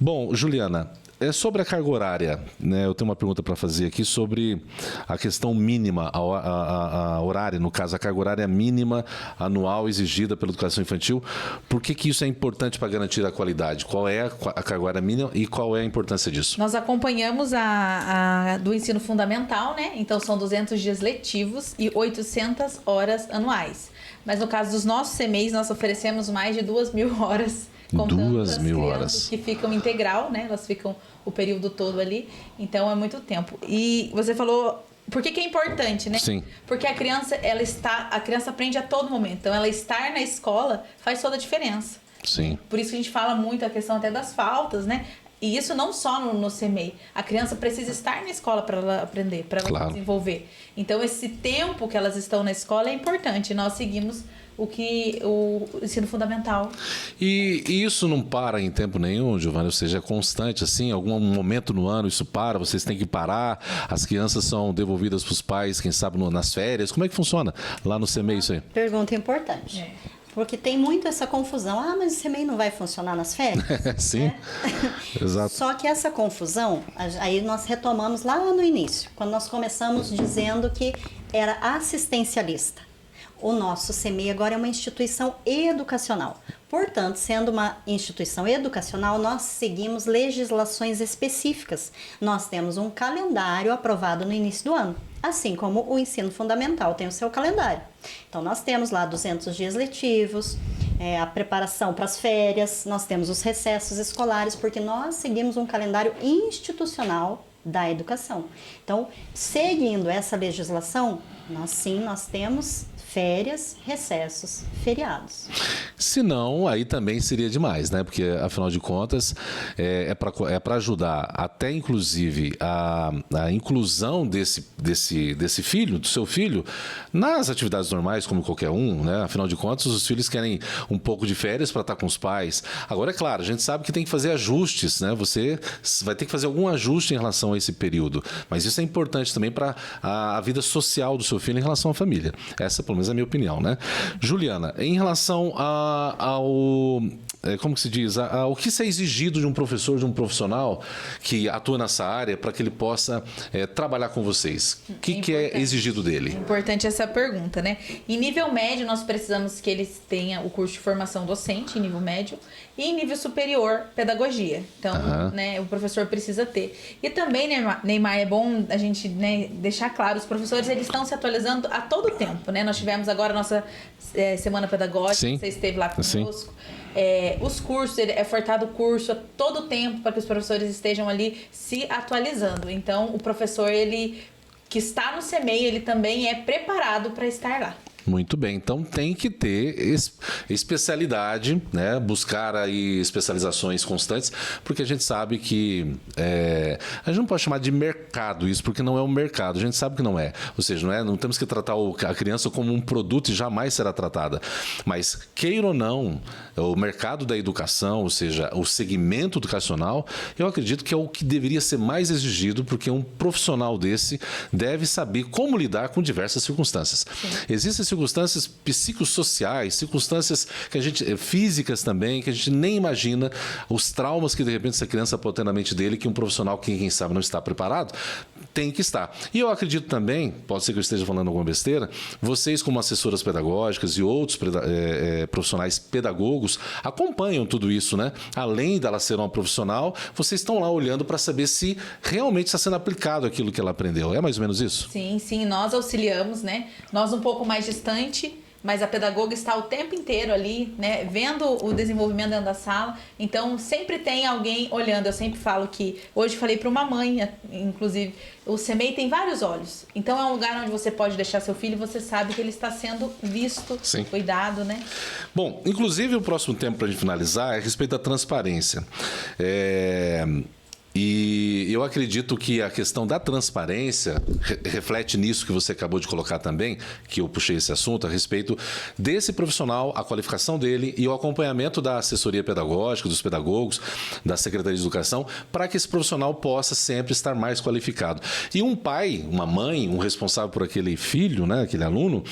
Bom, Juliana, sobre a carga horária, né, eu tenho uma pergunta para fazer aqui sobre a questão mínima, a horária, no caso, a carga horária mínima anual exigida pela educação infantil. Por que isso é importante para garantir a qualidade? Qual é a carga horária mínima e qual é a importância disso? Nós acompanhamos a do ensino fundamental, né? Então, são 200 dias letivos e 800 horas anuais. Mas no caso dos nossos CMEs, nós oferecemos mais de 2.000 horas. 2.000 horas. Que ficam integral, né? Elas ficam o período todo ali. Então, é muito tempo. E você falou... Por que é importante, né? Sim. Porque a criança aprende a todo momento. Então, ela estar na escola faz toda a diferença. Sim. Por isso que a gente fala muito a questão até das faltas, né? E isso não só no CMEI. A criança precisa estar na escola para ela aprender, para ela desenvolver. Então, esse tempo que elas estão na escola é importante. Nós seguimos o ensino fundamental. E isso não para em tempo nenhum, Giovanni? Ou seja, é constante, assim, algum momento no ano isso para, vocês têm que parar, as crianças são devolvidas para os pais, quem sabe nas férias. Como é que funciona lá no CMEI isso aí? Pergunta importante. Porque tem muito essa confusão. Ah, mas o CMEI não vai funcionar nas férias? Sim, exato. Só que essa confusão, aí nós retomamos lá no início, quando nós começamos dizendo que era assistencialista. O nosso CMEI agora é uma instituição educacional. Portanto, sendo uma instituição educacional, nós seguimos legislações específicas. Nós temos um calendário aprovado no início do ano, assim como o ensino fundamental tem o seu calendário. Então, nós temos lá 200 dias letivos, a preparação para as férias, nós temos os recessos escolares, porque nós seguimos um calendário institucional da educação. Então, seguindo essa legislação, nós temos férias, recessos, feriados. Se não, aí também seria demais, né? Porque, afinal de contas, é para ajudar até, inclusive, a inclusão desse filho, do seu filho, nas atividades normais, como qualquer um, né? Afinal de contas, os filhos querem um pouco de férias para estar com os pais. Agora, é claro, a gente sabe que tem que fazer ajustes, né? Você vai ter que fazer algum ajuste em relação a esse período. Mas isso é importante também para a vida social do seu filho em relação à família. Essa, pelo menos, é a minha opinião, né? Juliana, em relação ao como que se diz? O que é exigido de um professor, de um profissional que atua nessa área para que ele possa trabalhar com vocês? O que é exigido dele? É importante essa pergunta, né? Em nível médio, nós precisamos que eles tenham o curso de formação docente, em nível médio, e em nível superior, pedagogia. Então, né, o professor precisa ter. E também, Neymar, é bom a gente, né, deixar claro, os professores eles estão se atualizando a todo tempo, né? Nós tivemos agora a nossa semana pedagógica, Sim. você esteve lá conosco. Sim. Os cursos, é ofertado curso a todo tempo para que os professores estejam ali se atualizando. Então, o professor ele que está no CMEI, ele também é preparado para estar lá. Muito bem, então tem que ter especialidade, né? Buscar aí especializações constantes, porque a gente sabe que a gente não pode chamar de mercado isso, porque não é um mercado, a gente sabe que não é. Ou seja, não temos que tratar a criança como um produto e jamais será tratada. Mas, queira ou não, o mercado da educação, ou seja, o segmento educacional, eu acredito que é o que deveria ser mais exigido, porque um profissional desse deve saber como lidar com diversas circunstâncias. Sim. Existem circunstâncias psicossociais, circunstâncias que físicas também, que a gente nem imagina os traumas que de repente essa criança pode ter na mente dele, que um profissional que quem sabe não está preparado, tem que estar. E eu acredito também, pode ser que eu esteja falando alguma besteira, vocês como assessoras pedagógicas e outros profissionais pedagogos acompanham tudo isso, né? Além dela ser uma profissional, vocês estão lá olhando para saber se realmente está sendo aplicado aquilo que ela aprendeu. É mais ou menos isso? Sim, nós auxiliamos, né? Nós um pouco mais distante, mas a pedagoga está o tempo inteiro ali, né, vendo o desenvolvimento dentro da sala. Então, sempre tem alguém olhando. Eu sempre falo que, hoje falei para uma mãe, inclusive, o CEMEI tem vários olhos. Então, é um lugar onde você pode deixar seu filho e você sabe que ele está sendo visto, Sim. cuidado, né? Bom, inclusive o próximo tempo para a gente finalizar é a respeito da transparência. E eu acredito que a questão da transparência reflete nisso que você acabou de colocar também, que eu puxei esse assunto, a respeito desse profissional, a qualificação dele e o acompanhamento da assessoria pedagógica, dos pedagogos, da Secretaria de Educação, para que esse profissional possa sempre estar mais qualificado. E um pai, uma mãe, um responsável por aquele filho, né, aquele aluno,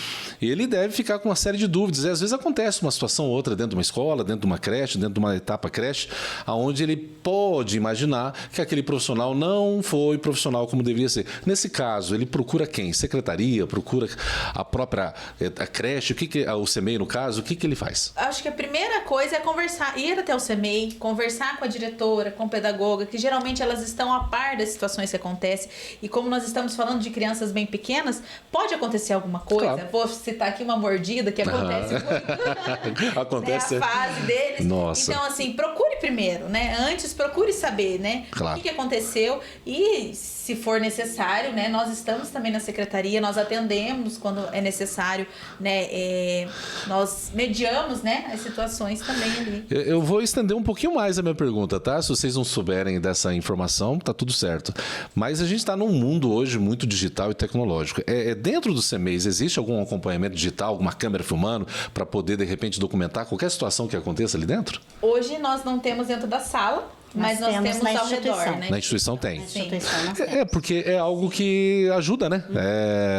ele deve ficar com uma série de dúvidas. E às vezes acontece uma situação ou outra dentro de uma escola, dentro de uma creche, dentro de uma etapa creche, onde ele pode imaginar que aquele profissional não foi profissional como deveria ser. Nesse caso, ele procura quem? Secretaria? Procura a própria a creche? O CEMEI, no caso, o que ele faz? Acho que a primeira coisa é conversar, ir até o CEMEI, conversar com a diretora, com a pedagoga, que geralmente elas estão a par das situações que acontecem. E como nós estamos falando de crianças bem pequenas, pode acontecer alguma coisa. Claro. Vou citar aqui uma mordida que acontece muito. Acontece. Né, a fase deles. Nossa. Então, assim, procure primeiro, né? Antes, procure saber, né? Claro. O que aconteceu e, se for necessário, né? Nós estamos também na secretaria, nós atendemos quando é necessário, né? Nós mediamos, né? As situações também ali. Eu vou estender um pouquinho mais a minha pergunta, tá? Se vocês não souberem dessa informação, tá tudo certo. Mas a gente está num mundo hoje muito digital e tecnológico. Dentro do CEMEIs, existe algum acompanhamento digital, alguma câmera filmando, para poder, de repente, documentar qualquer situação que aconteça ali dentro? Hoje nós não temos dentro da sala, mas nós temos ao redor, né? Na instituição tem. Na instituição nós temos. Porque é algo que ajuda, né?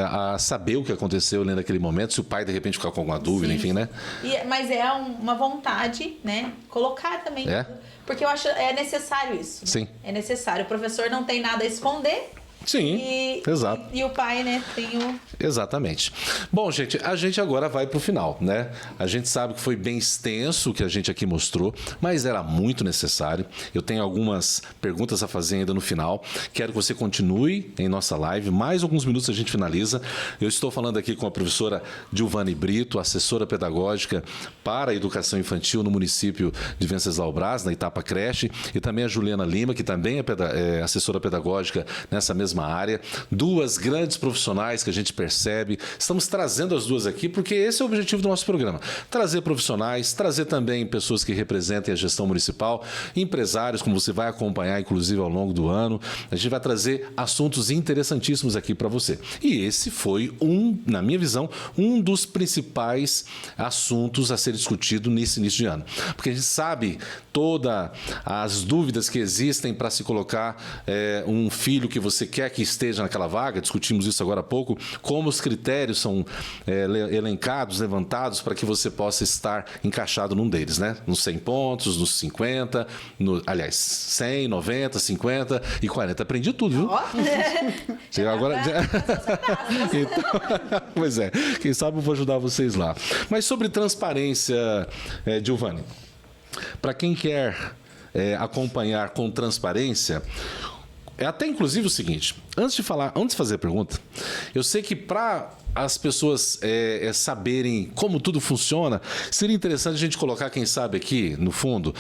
A saber o que aconteceu ali naquele momento, se o pai de repente ficar com alguma dúvida, Sim. enfim, né? Mas é uma vontade, né? Colocar também. Porque eu acho necessário isso. Sim. Né? É necessário. O professor não tem nada a esconder. Sim, exato. E o pai, né, tem o... Exatamente. Bom, gente, a gente agora vai para o final, né? A gente sabe que foi bem extenso o que a gente aqui mostrou, mas era muito necessário. Eu tenho algumas perguntas a fazer ainda no final. Quero que você continue em nossa live. Mais alguns minutos a gente finaliza. Eu estou falando aqui com a professora Dilvane Brito, assessora pedagógica para a educação infantil no município de Venceslau Braz, na Etapa Creche, e também a Juliana Lima, que também é assessora pedagógica nessa mesma área. Duas grandes profissionais que a gente percebe. Estamos trazendo as duas aqui porque esse é o objetivo do nosso programa. Trazer profissionais, trazer também pessoas que representem a gestão municipal, empresários, como você vai acompanhar, inclusive, ao longo do ano. A gente vai trazer assuntos interessantíssimos aqui para você. E esse foi, na minha visão, um dos principais assuntos a ser discutido nesse início de ano. Porque a gente sabe todas as dúvidas que existem para se colocar um filho que você quer que esteja naquela vaga, discutimos isso agora há pouco, como os critérios são elencados, levantados para que você possa estar encaixado num deles, né? Nos 100 pontos, nos 50, aliás, 100, 90, 50 e 40. Aprendi tudo, viu? Agora... então, pois é, quem sabe eu vou ajudar vocês lá. Mas sobre transparência, Dilvane, para quem quer acompanhar com transparência, até inclusive o seguinte, antes de fazer a pergunta, eu sei que para as pessoas saberem como tudo funciona, seria interessante a gente colocar, quem sabe aqui no fundo,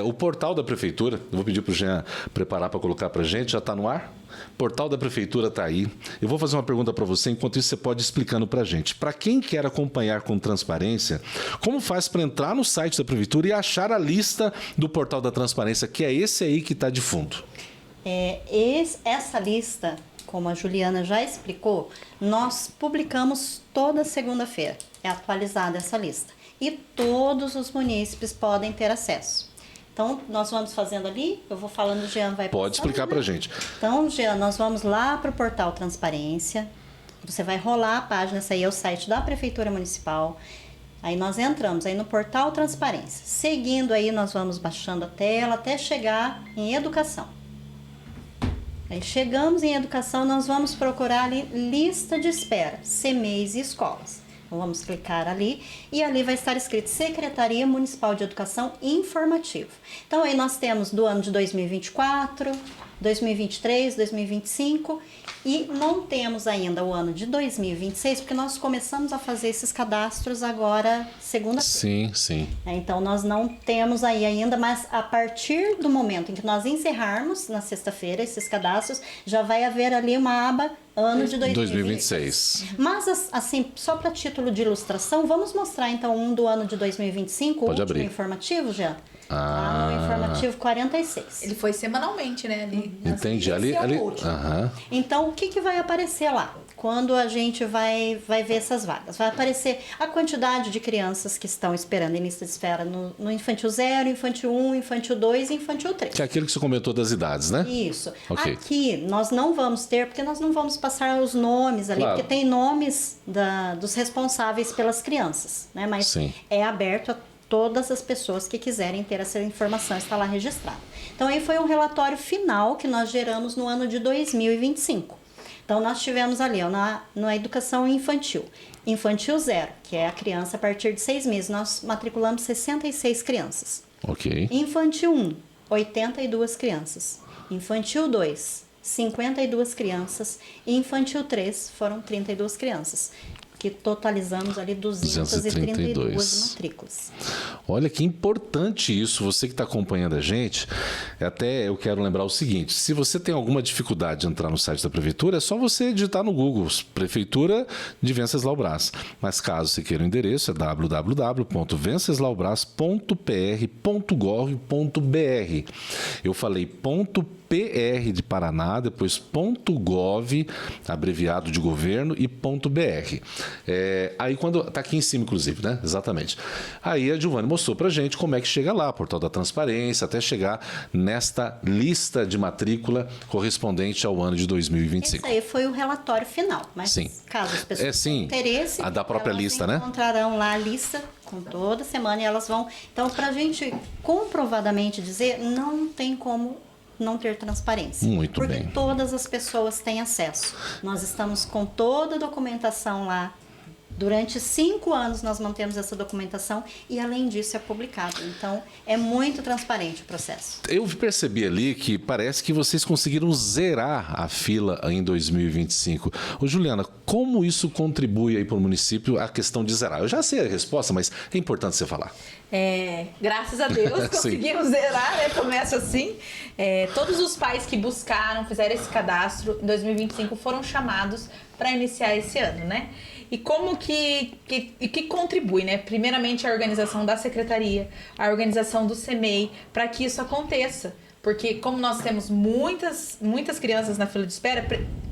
o portal da prefeitura. Eu vou pedir para o Jean preparar para colocar para a gente, já está no ar? O portal da prefeitura está aí. Eu vou fazer uma pergunta para você, enquanto isso você pode ir explicando para a gente. Para quem quer acompanhar com transparência, como faz para entrar no site da prefeitura e achar a lista do portal da transparência, que é esse aí que está de fundo? Essa lista, como a Juliana já explicou, nós publicamos toda segunda-feira. É atualizada essa lista. E todos os munícipes podem ter acesso. Então, nós vamos fazendo ali, eu vou falando, o Jean vai... Pode explicar pra gente. Então, Jean, nós vamos lá para o portal Transparência. Você vai rolar a página, essa aí é o site da Prefeitura Municipal. Aí nós entramos aí no portal Transparência. Seguindo aí, nós vamos baixando a tela até chegar em Educação. Aí chegamos em Educação, nós vamos procurar ali lista de espera, CEMEIs e escolas. Então vamos clicar ali e ali vai estar escrito Secretaria Municipal de Educação Informativo. Então aí nós temos do ano de 2024, 2023, 2025 e não temos ainda o ano de 2026, porque nós começamos a fazer esses cadastros agora segunda-feira. Sim. Então nós não temos aí ainda, mas a partir do momento em que nós encerrarmos na sexta-feira esses cadastros, já vai haver ali uma aba ano de 2026. Mas assim, só para título de ilustração, vamos mostrar então um do ano de 2025, Pode o último abrir. informativo, já. Lá no informativo 46. Ele foi semanalmente, né? Entendi. Esse Ali, é o ali. último. Aham. Então, o que vai aparecer lá? Quando a gente vai ver essas vagas? Vai aparecer a quantidade de crianças que estão esperando em lista de espera no Infantil 0, Infantil 1, Infantil 2 e Infantil 3. Que é aquilo que você comentou das idades, né? Isso. Ok. Aqui nós não vamos ter, porque nós não vamos passar os nomes ali, Claro. porque tem nomes dos responsáveis pelas crianças, né? Mas Sim. é aberto a todas as pessoas que quiserem ter essa informação, está lá registrada. Então aí foi um relatório final que nós geramos no ano de 2025. Então nós tivemos ali, ó, na educação infantil. Infantil 0, que é a criança a partir de 6 meses, nós matriculamos 66 crianças. Ok. Infantil 1, 82 crianças. Infantil 2, 52 crianças. E infantil 3 foram 32 crianças. Que totalizamos ali 232 matrículas. Olha que importante isso, você que está acompanhando a gente. Até eu quero lembrar o seguinte: se você tem alguma dificuldade de entrar no site da Prefeitura, é só você digitar no Google Prefeitura de Venceslau-Braz. Mas caso você queira o endereço, é www.venceslaubraz.pr.gov.br. Eu falei .pr de Paraná, depois .gov, abreviado de governo, e .br. Aí quando tá aqui em cima, inclusive, né? Exatamente. Aí a Giovana mostrou pra gente como é que chega lá, portal da transparência, até chegar nesta lista de matrícula correspondente ao ano de 2025. Esse aí foi o relatório final, mas Sim. caso as pessoas tenham interesse, a da própria elas lista, né? encontrarão lá a lista com toda semana e elas vão. Então, pra gente comprovadamente dizer, não tem como não ter transparência. Muito porque bem. todas as pessoas têm acesso. Nós estamos com toda a documentação lá. Durante 5 anos nós mantemos essa documentação e, além disso, é publicado. Então, é muito transparente o processo. Eu percebi ali que parece que vocês conseguiram zerar a fila em 2025. Ô, Juliana, como isso contribui aí para o município a questão de zerar? Eu já sei a resposta, mas é importante você falar. Graças a Deus conseguimos zerar, né? Começa assim. Todos os pais que buscaram, fizeram esse cadastro em 2025 foram chamados para iniciar esse ano, né? E como que contribui, né? Primeiramente a organização da secretaria, a organização do CEMEI, para que isso aconteça. Porque como nós temos muitas crianças na fila de espera,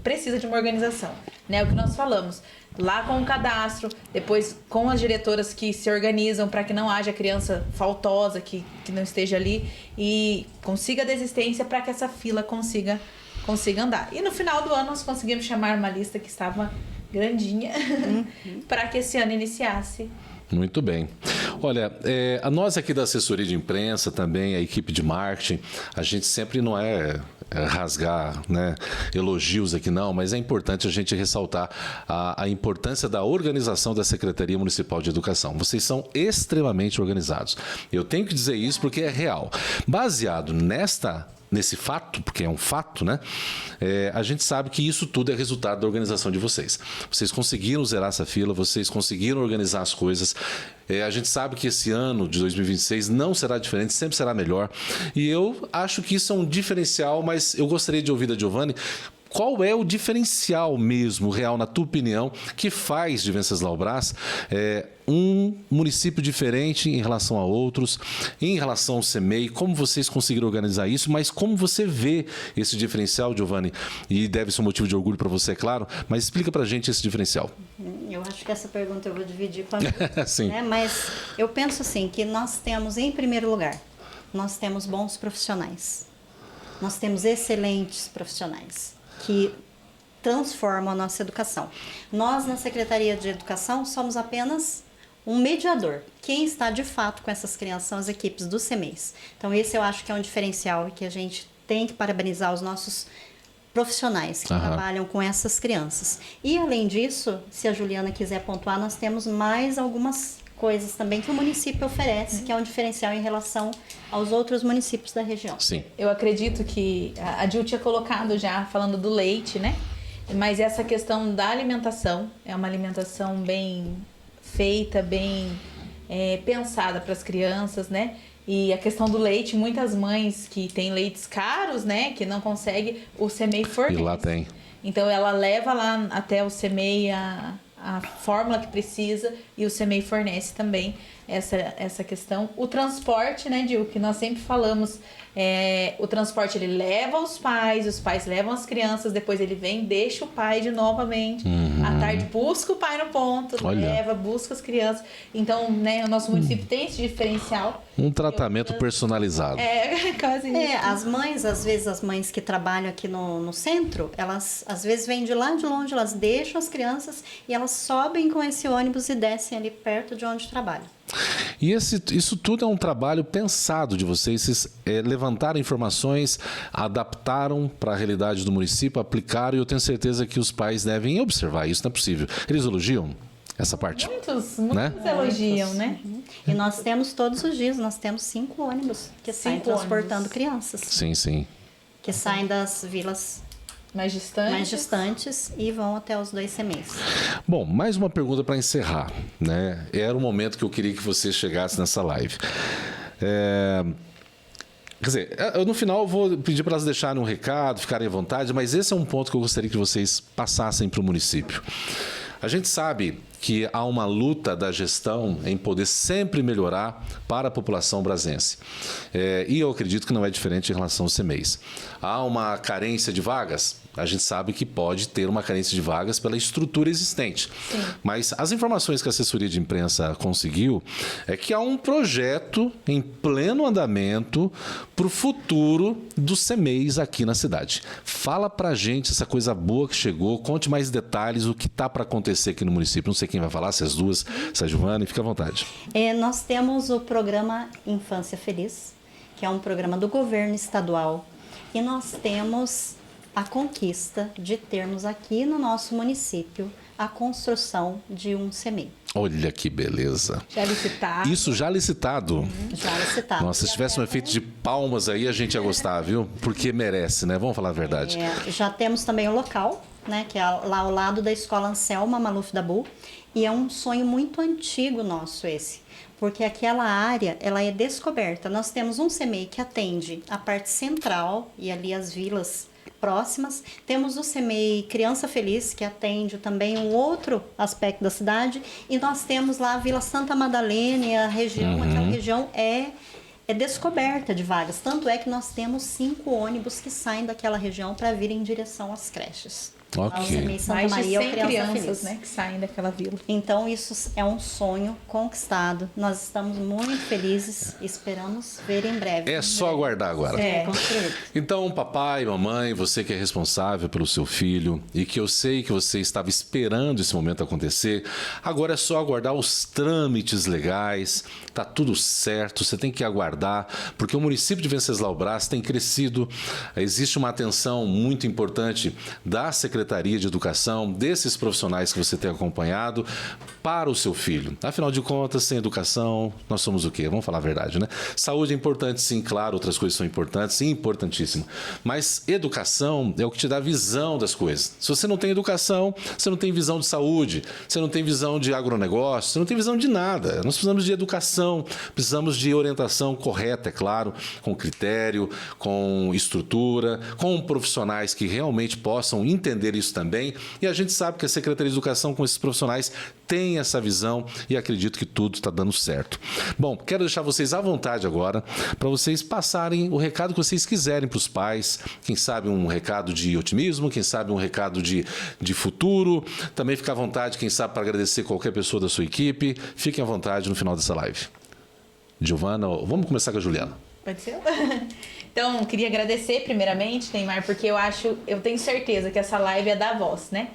precisa de uma organização, né? O que nós falamos. Lá com o cadastro, depois com as diretoras que se organizam para que não haja criança faltosa que não esteja ali e consiga a desistência para que essa fila consiga andar. E no final do ano nós conseguimos chamar uma lista que estava grandinha para que esse ano iniciasse. Muito bem. Olha, a nós aqui da assessoria de imprensa, também a equipe de marketing, a gente sempre não rasgar, né, elogios aqui não, mas é importante a gente ressaltar a importância da organização da Secretaria Municipal de Educação. Vocês são extremamente organizados. Eu tenho que dizer isso porque é real. Baseado nesse fato, porque é um fato, né? A gente sabe que isso tudo é resultado da organização de vocês. Vocês conseguiram zerar essa fila, vocês conseguiram organizar as coisas. A gente sabe que esse ano de 2026 não será diferente, sempre será melhor. E eu acho que isso é um diferencial, mas eu gostaria de ouvir da Giovana. Qual é o diferencial mesmo, real, na tua opinião, que faz de Venceslau-Braz um município diferente em relação a outros, em relação ao CEMEI? Como vocês conseguiram organizar isso, mas como você vê esse diferencial, Giovana? E deve ser um motivo de orgulho para você, é claro, mas explica para a gente esse diferencial. Eu acho que essa pergunta eu vou dividir com a minha, Sim. né? Mas eu penso assim, que nós temos, em primeiro lugar, nós temos bons profissionais. Nós temos excelentes profissionais que transformam a nossa educação. Nós, na Secretaria de Educação, somos apenas um mediador. Quem está, de fato, com essas crianças são as equipes do CEMEIs. Então, esse eu acho que é um diferencial e que a gente tem que parabenizar os nossos profissionais que trabalham com essas crianças. E além disso, se a Juliana quiser pontuar, nós temos mais algumas coisas também que o município oferece, que é um diferencial em relação aos outros municípios da região. Sim. Eu acredito que a Gil tinha colocado já, falando do leite, né? Mas essa questão da alimentação, é uma alimentação bem feita, bem pensada para as crianças, né? E a questão do leite, muitas mães que têm leites caros, né? Que não conseguem, o CEMEI fornece. E lá tem. Então ela leva lá até o CEMEI a fórmula que precisa e o CEMEI fornece também essa questão. O transporte, né, Gil, que nós sempre falamos, o transporte ele leva os pais levam as crianças, depois ele vem, deixa o pai de novamente. À tarde busca o pai no ponto, leva, busca as crianças. Então, né, o nosso município tem esse diferencial. Um tratamento personalizado. Quase isso. As mães, às vezes as mães que trabalham aqui no centro, elas às vezes vêm de lá de longe, elas deixam as crianças e elas sobem com esse ônibus e descem ali perto de onde trabalham. E isso tudo é um trabalho pensado de vocês. Vocês levantaram informações, adaptaram para a realidade do município, aplicaram, e eu tenho certeza que os pais devem observar isso, não é possível. Eles elogiam essa parte? Muitos né? elogiam, né? E nós temos todos os dias, nós temos 5 ônibus que saem transportando crianças. Sim, sim. Que saem das vilas mais distantes e vão até os 2 CEMEIs. Bom, mais uma pergunta para encerrar, né? Era o momento que eu queria que você chegasse nessa live. Quer dizer, no final eu vou pedir para elas deixarem um recado, ficarem à vontade, mas esse é um ponto que eu gostaria que vocês passassem para o município. A gente sabe que há uma luta da gestão em poder sempre melhorar para a população brasense. E eu acredito que não é diferente em relação aos CEMEIs. Há uma carência de vagas? A gente sabe que pode ter uma carência de vagas pela estrutura existente. Sim. Mas as informações que a assessoria de imprensa conseguiu é que há um projeto em pleno andamento para o futuro dos CEMEIs aqui na cidade. Fala pra gente essa coisa boa que chegou, conte mais detalhes, o que está para acontecer aqui no município. Não sei quem vai falar, se as duas, se a Giovana, fica à vontade. Nós temos o programa Infância Feliz, que é um programa do governo estadual, e nós temos a conquista de termos aqui no nosso município a construção de um CEMEI. Olha que beleza. Já licitado. Isso já licitado. Já licitado. Nossa, se tivesse um efeito de palmas aí, a gente ia gostar, viu? Porque merece, né? Vamos falar a verdade. Já temos também o local, né? Que é lá ao lado da Escola Anselma Maluf Dabu. E é um sonho muito antigo nosso esse. Porque aquela área, ela é descoberta. Nós temos um CEMEI que atende a parte central e ali as vilas próximas. Temos o CEMEI Criança Feliz, que atende também um outro aspecto da cidade. E nós temos lá a Vila Santa Madalena e a região, aquela região é descoberta de vagas. Tanto é que nós temos 5 ônibus que saem daquela região para vir em direção às creches. Ok. O CEMEI Santa Mais de Maria 100 é o Criança crianças, Feliz. né, que saem daquela vila. Então, isso é um sonho conquistado. Nós estamos muito felizes e esperamos ver em breve. É só aguardar agora. Construído. Então, papai, mamãe, você que é responsável pelo seu filho e que eu sei que você estava esperando esse momento acontecer, agora é só aguardar os trâmites legais, tá tudo certo, você tem que aguardar, porque o município de Venceslau Braz tem crescido, existe uma atenção muito importante da Secretaria de Educação, desses profissionais que você tem acompanhado para o seu filho. Afinal de contas, sem educação, nós somos o quê? Vamos falar a verdade, né? Saúde é importante, sim, claro, outras coisas são importantes, sim, importantíssimo. Mas educação é o que te dá visão das coisas. Se você não tem educação, você não tem visão de saúde, você não tem visão de agronegócio, você não tem visão de nada. Nós precisamos de educação, precisamos de orientação correta, é claro, com critério, com estrutura, com profissionais que realmente possam entender isso também. E a gente sabe que a Secretaria de Educação, com esses profissionais, tem essa visão e acredito que tudo está dando certo. Bom, quero deixar vocês à vontade agora para vocês passarem o recado que vocês quiserem para os pais. Quem sabe um recado de otimismo, quem sabe um recado de futuro. Também fica à vontade, quem sabe, para agradecer qualquer pessoa da sua equipe. Fiquem à vontade no final dessa live. Giovana, vamos começar com a Juliana. Pode ser? Então, queria agradecer primeiramente, Neymar, porque eu tenho certeza que essa live é da voz, né?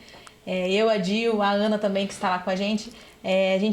Eu, a Dil, a Ana também que está lá com a gente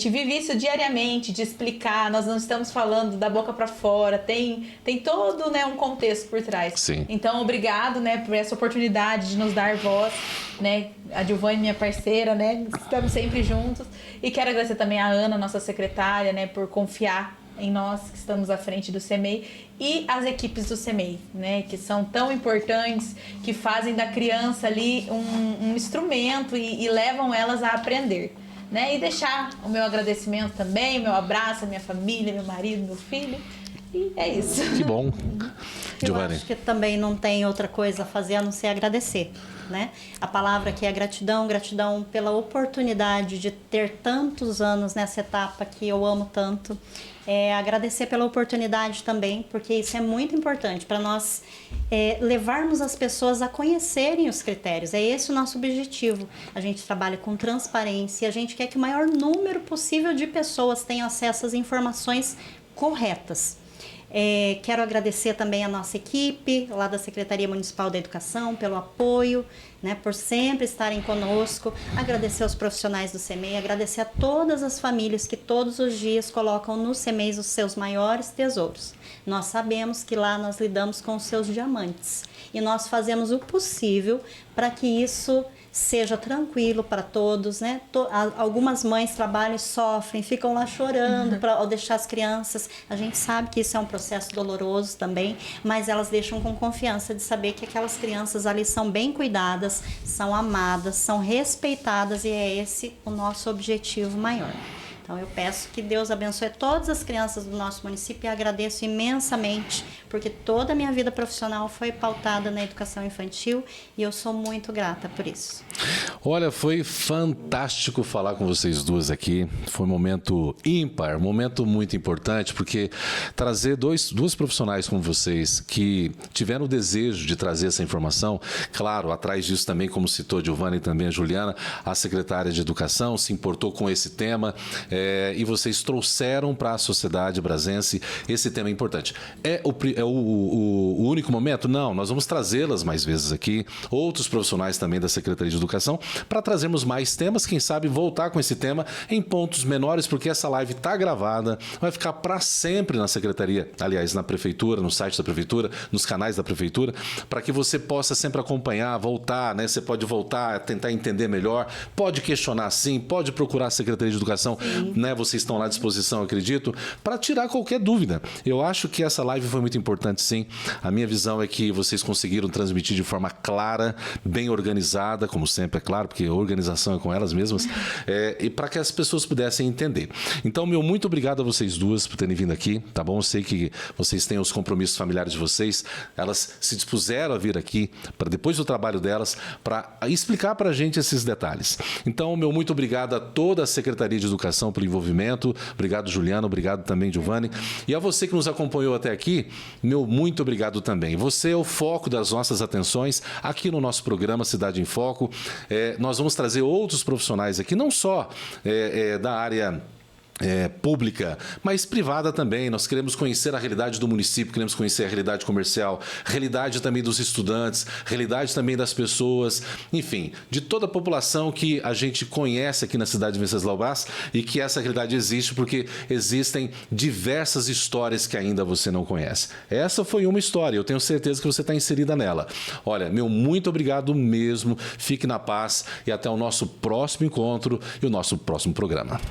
vive isso diariamente, de explicar, nós não estamos falando da boca para fora, tem todo, né, um contexto por trás. Sim. Então, obrigado, né, por essa oportunidade de nos dar voz, né, a Giovani, minha parceira, né, estamos sempre juntos, e quero agradecer também a Ana, nossa secretária, né, por confiar em nós que estamos à frente do CEMEI e as equipes do CEMEI, né, que são tão importantes, que fazem da criança ali um instrumento e levam elas a aprender. Né? E deixar o meu agradecimento também, meu abraço à minha família, meu marido, meu filho. E é isso. Que bom. Eu Giovani. acho que também não tem outra coisa a fazer a não ser agradecer, né? A palavra aqui é gratidão, gratidão pela oportunidade de ter tantos anos nessa etapa que eu amo tanto. Agradecer pela oportunidade também, porque isso é muito importante para nós levarmos as pessoas a conhecerem os critérios. É esse o nosso objetivo. A gente trabalha com transparência e a gente quer que o maior número possível de pessoas tenham acesso às informações corretas. Quero agradecer também a nossa equipe lá da Secretaria Municipal da Educação pelo apoio, né, por sempre estarem conosco, agradecer aos profissionais do CEMEI, agradecer a todas as famílias que todos os dias colocam no CEMEI os seus maiores tesouros. Nós sabemos que lá nós lidamos com os seus diamantes e nós fazemos o possível para que isso seja tranquilo para todos, né? Algumas mães trabalham e sofrem, ficam lá chorando ao deixar as crianças. A gente sabe que isso é um processo doloroso também, mas elas deixam com confiança de saber que aquelas crianças ali são bem cuidadas, são amadas, são respeitadas e é esse o nosso objetivo maior. Então eu peço que Deus abençoe todas as crianças do nosso município e agradeço imensamente, porque toda a minha vida profissional foi pautada na educação infantil e eu sou muito grata por isso. Olha, foi fantástico falar com vocês duas aqui. Foi um momento ímpar, um momento muito importante, porque trazer duas profissionais como vocês que tiveram o desejo de trazer essa informação, claro, atrás disso também, como citou a Giovani e também a Juliana, a secretária de Educação se importou com esse tema. E vocês trouxeram para a sociedade brasense esse tema importante. É o único momento? Não, nós vamos trazê-las mais vezes aqui, outros profissionais também da Secretaria de Educação, para trazermos mais temas, quem sabe voltar com esse tema em pontos menores, porque essa live está gravada, vai ficar para sempre na Secretaria, aliás, na Prefeitura, no site da Prefeitura, nos canais da Prefeitura, para que você possa sempre acompanhar, voltar, né? Você pode voltar, tentar entender melhor, pode questionar sim, pode procurar a Secretaria de Educação, né? Vocês estão lá à disposição, acredito, para tirar qualquer dúvida. Eu acho que essa live foi muito importante, sim. A minha visão é que vocês conseguiram transmitir de forma clara, bem organizada, como sempre, é claro, porque a organização é com elas mesmas, e para que as pessoas pudessem entender. Então, meu muito obrigado a vocês duas por terem vindo aqui, tá bom? Eu sei que vocês têm os compromissos familiares de vocês, elas se dispuseram a vir aqui, para depois do trabalho delas, para explicar para a gente esses detalhes. Então, meu muito obrigado a toda a Secretaria de Educação pelo envolvimento. Obrigado, Juliana. Obrigado também, Giovani. E a você que nos acompanhou até aqui, meu muito obrigado também. Você é o foco das nossas atenções aqui no nosso programa Cidade em Foco. Nós vamos trazer outros profissionais aqui, não só da área pública, mas privada também. Nós queremos conhecer a realidade do município, queremos conhecer a realidade comercial, realidade também dos estudantes, realidade também das pessoas, enfim, de toda a população que a gente conhece aqui na cidade de Venceslau Braz e que essa realidade existe porque existem diversas histórias que ainda você não conhece. Essa foi uma história, eu tenho certeza que você está inserida nela. Olha, meu muito obrigado mesmo, fique na paz e até o nosso próximo encontro e o nosso próximo programa.